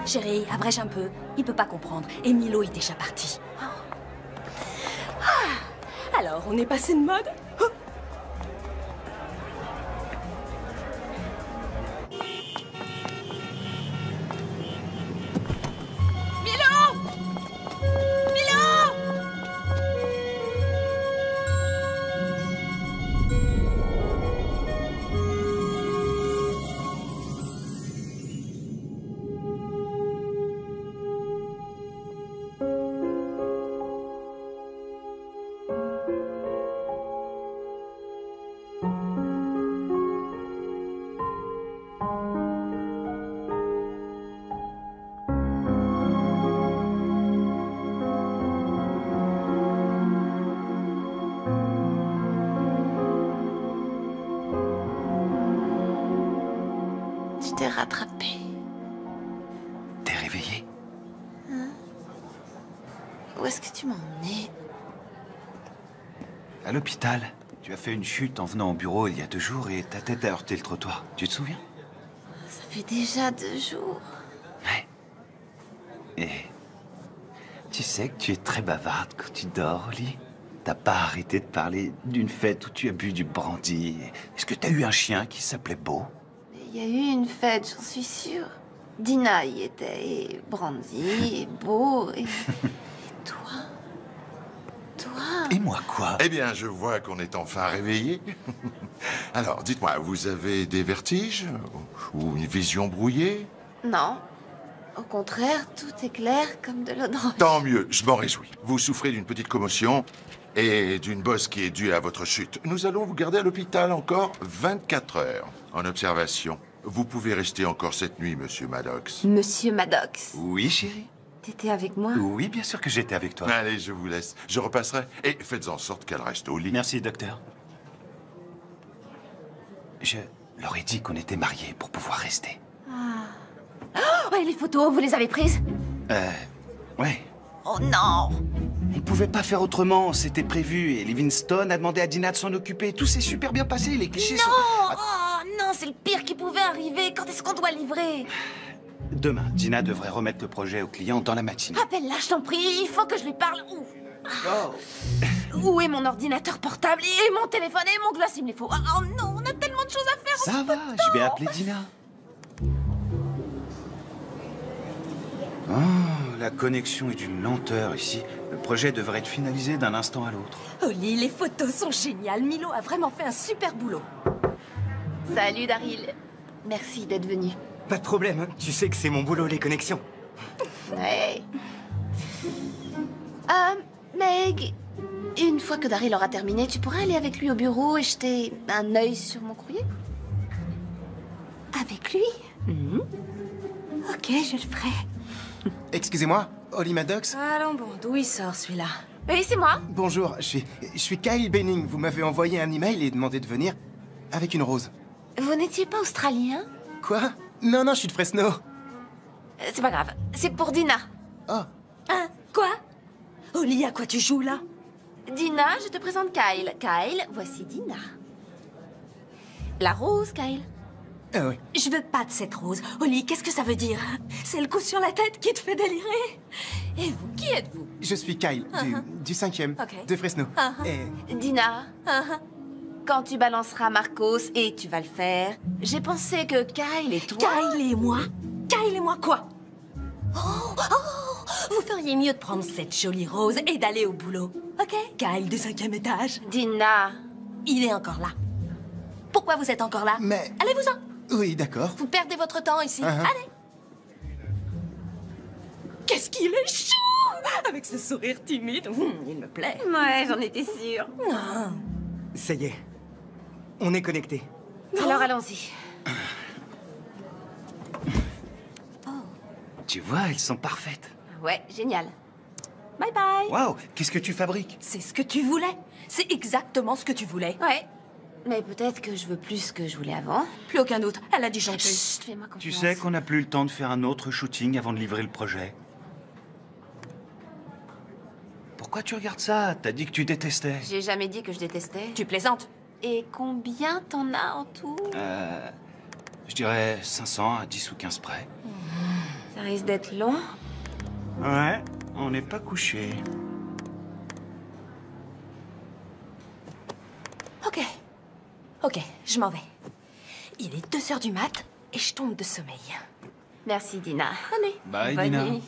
Chérie, abrège un peu. Il peut pas comprendre. Et Milo est déjà parti. Ah, alors, on est passé de mode?
Tu t'es rattrapé.
T'es réveillé?
Hein? Où est-ce que tu m'as emmené?
À l'hôpital. Tu as fait une chute en venant au bureau il y a 2 jours et ta tête a heurté le trottoir. Tu te souviens?
Ça fait déjà 2 jours.
Et tu sais que tu es très bavarde quand tu dors au lit. T'as pas arrêté de parler d'une fête où tu as bu du brandy. Est-ce que t'as eu un chien qui s'appelait Beau?
Il y a eu une fête, j'en suis sûre. Dina y était, et Brandy, et Beau, et toi? Toi?
Et moi quoi?
Eh bien, je vois qu'on est enfin réveillé. Alors, dites-moi, vous avez des vertiges? Ou une vision brouillée?
Non. Au contraire, tout est clair comme de l'eau d'orange.
Tant mieux, je m'en réjouis. Vous souffrez d'une petite commotion et d'une bosse qui est due à votre chute. Nous allons vous garder à l'hôpital encore 24 heures en observation. Vous pouvez rester encore cette nuit, monsieur Maddox.
Monsieur Maddox,
Oui, chérie?
t'étais avec moi?
Oui, bien sûr que j'étais avec toi.
Allez, je vous laisse. Je repasserai. Et faites en sorte qu'elle reste au lit.
Merci, docteur. Je leur ai dit qu'on était mariés pour pouvoir rester.
Oh, et les photos, vous les avez prises?
Ouais.
Oh non!
On pouvait pas faire autrement, c'était prévu. Et Livingstone a demandé à Dina de s'en occuper. Tout s'est super bien passé, les clichés sont...
Non! Oh non, c'est le pire qui pouvait arriver. Quand est-ce qu'on doit livrer?
Demain, Dina devrait remettre le projet au client dans la matinée.
Appelle-la, je t'en prie. Il faut que je lui parle. Où?
Oh.
Où est mon ordinateur portable? Et mon téléphone? Et mon gloss, il me les faut. Oh non, on a tellement de choses à faire.
Ça va, je vais appeler Dina. Oh, la connexion est d'une lenteur ici. Le projet devrait être finalisé d'un instant à l'autre.
Oli, les photos sont géniales. Milo a vraiment fait un super boulot.
Salut Daryl. Merci d'être venu.
Pas de problème, hein. Tu sais que c'est mon boulot, les connexions.
Ouais. Meg, une fois que Daryl aura terminé, tu pourrais aller avec lui au bureau et jeter un œil sur mon courrier?
Avec lui? Ok, je le ferai.
Excusez-moi, Holly Maddox?
Allons bon, d'où il sort celui-là?
Oui, c'est moi.
Bonjour, je suis Kyle Benning. Vous m'avez envoyé un email et demandé de venir avec une rose.
Vous n'étiez pas australien?
Quoi? Non, non, je suis de Fresno.
C'est pas grave, c'est pour Dina.
Oh.
Hein? Quoi? Oli, à quoi tu joues là?
Dina, je te présente Kyle. Kyle, voici Dina. La rose, Kyle.
Ah oui.
Je veux pas de cette rose. Oli, qu'est-ce que ça veut dire? C'est le coup sur la tête qui te fait délirer? Et vous, qui êtes-vous?
Je suis Kyle, du 5e,
Ok.
de Fresno. Et
Dina, quand tu balanceras Marcos, et tu vas le faire, j'ai pensé que Kyle et toi...
Kyle et moi? Kyle et moi quoi? Oh, vous feriez mieux de prendre cette jolie rose et d'aller au boulot. Ok? Kyle du 5e étage.
Dina.
Il est encore là. Pourquoi vous êtes encore là?
Mais...
Allez-vous-en.
Oui, d'accord.
Vous perdez votre temps ici. Allez. Qu'est-ce qu'il est chou! Avec ce sourire timide. Il me plaît.
Ouais, j'en étais sûre.
Non.
Ça y est. On est connectés.
Alors allons-y.
Tu vois, elles sont parfaites.
Ouais, génial. Bye bye.
Waouh, qu'est-ce que tu fabriques?
C'est ce que tu voulais. C'est exactement ce que tu voulais.
Ouais. Mais peut-être que je veux plus que je voulais avant.
Plus aucun doute. Elle a dit chanter.
Chut, fais-moi confiance.
Tu sais qu'on n'a plus le temps de faire un autre shooting avant de livrer le projet. Pourquoi tu regardes ça? T'as dit que tu détestais.
J'ai jamais dit que je détestais.
Tu plaisantes.
Et combien t'en as en tout?
Je dirais 500 à 10 ou 15 près.
Ça risque d'être long.
Ouais, on n'est pas couché.
Ok, je m'en vais. Il est 2h du mat et je tombe de sommeil.
Merci, Dina.
Allez.
Bye,
Bonne
Dina.
nuit.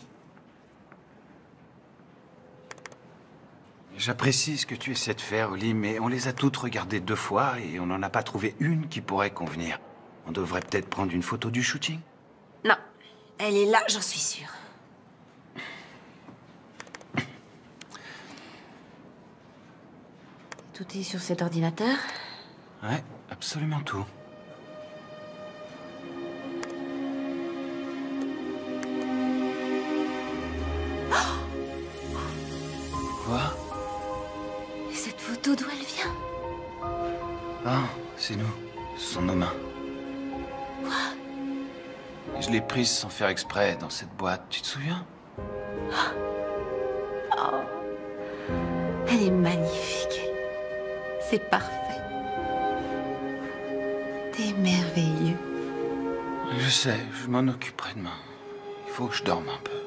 J'apprécie ce que tu essaies de faire, Oli, mais on les a toutes regardées 2 fois et on n'en a pas trouvé une qui pourrait convenir. On devrait peut-être prendre une photo du shooting.
Non, elle est là, j'en suis sûre. Tout est sur cet ordinateur?
Ouais, absolument tout. Quoi?
Et cette photo, d'où elle vient?
Ah, c'est nous. Ce sont nos mains.
Quoi?
Je l'ai prise sans faire exprès dans cette boîte, tu te souviens?
Oh. Elle est magnifique. C'est parfait. T'es merveilleux.
Je sais, je m'en occuperai demain. Il faut que je dorme un peu.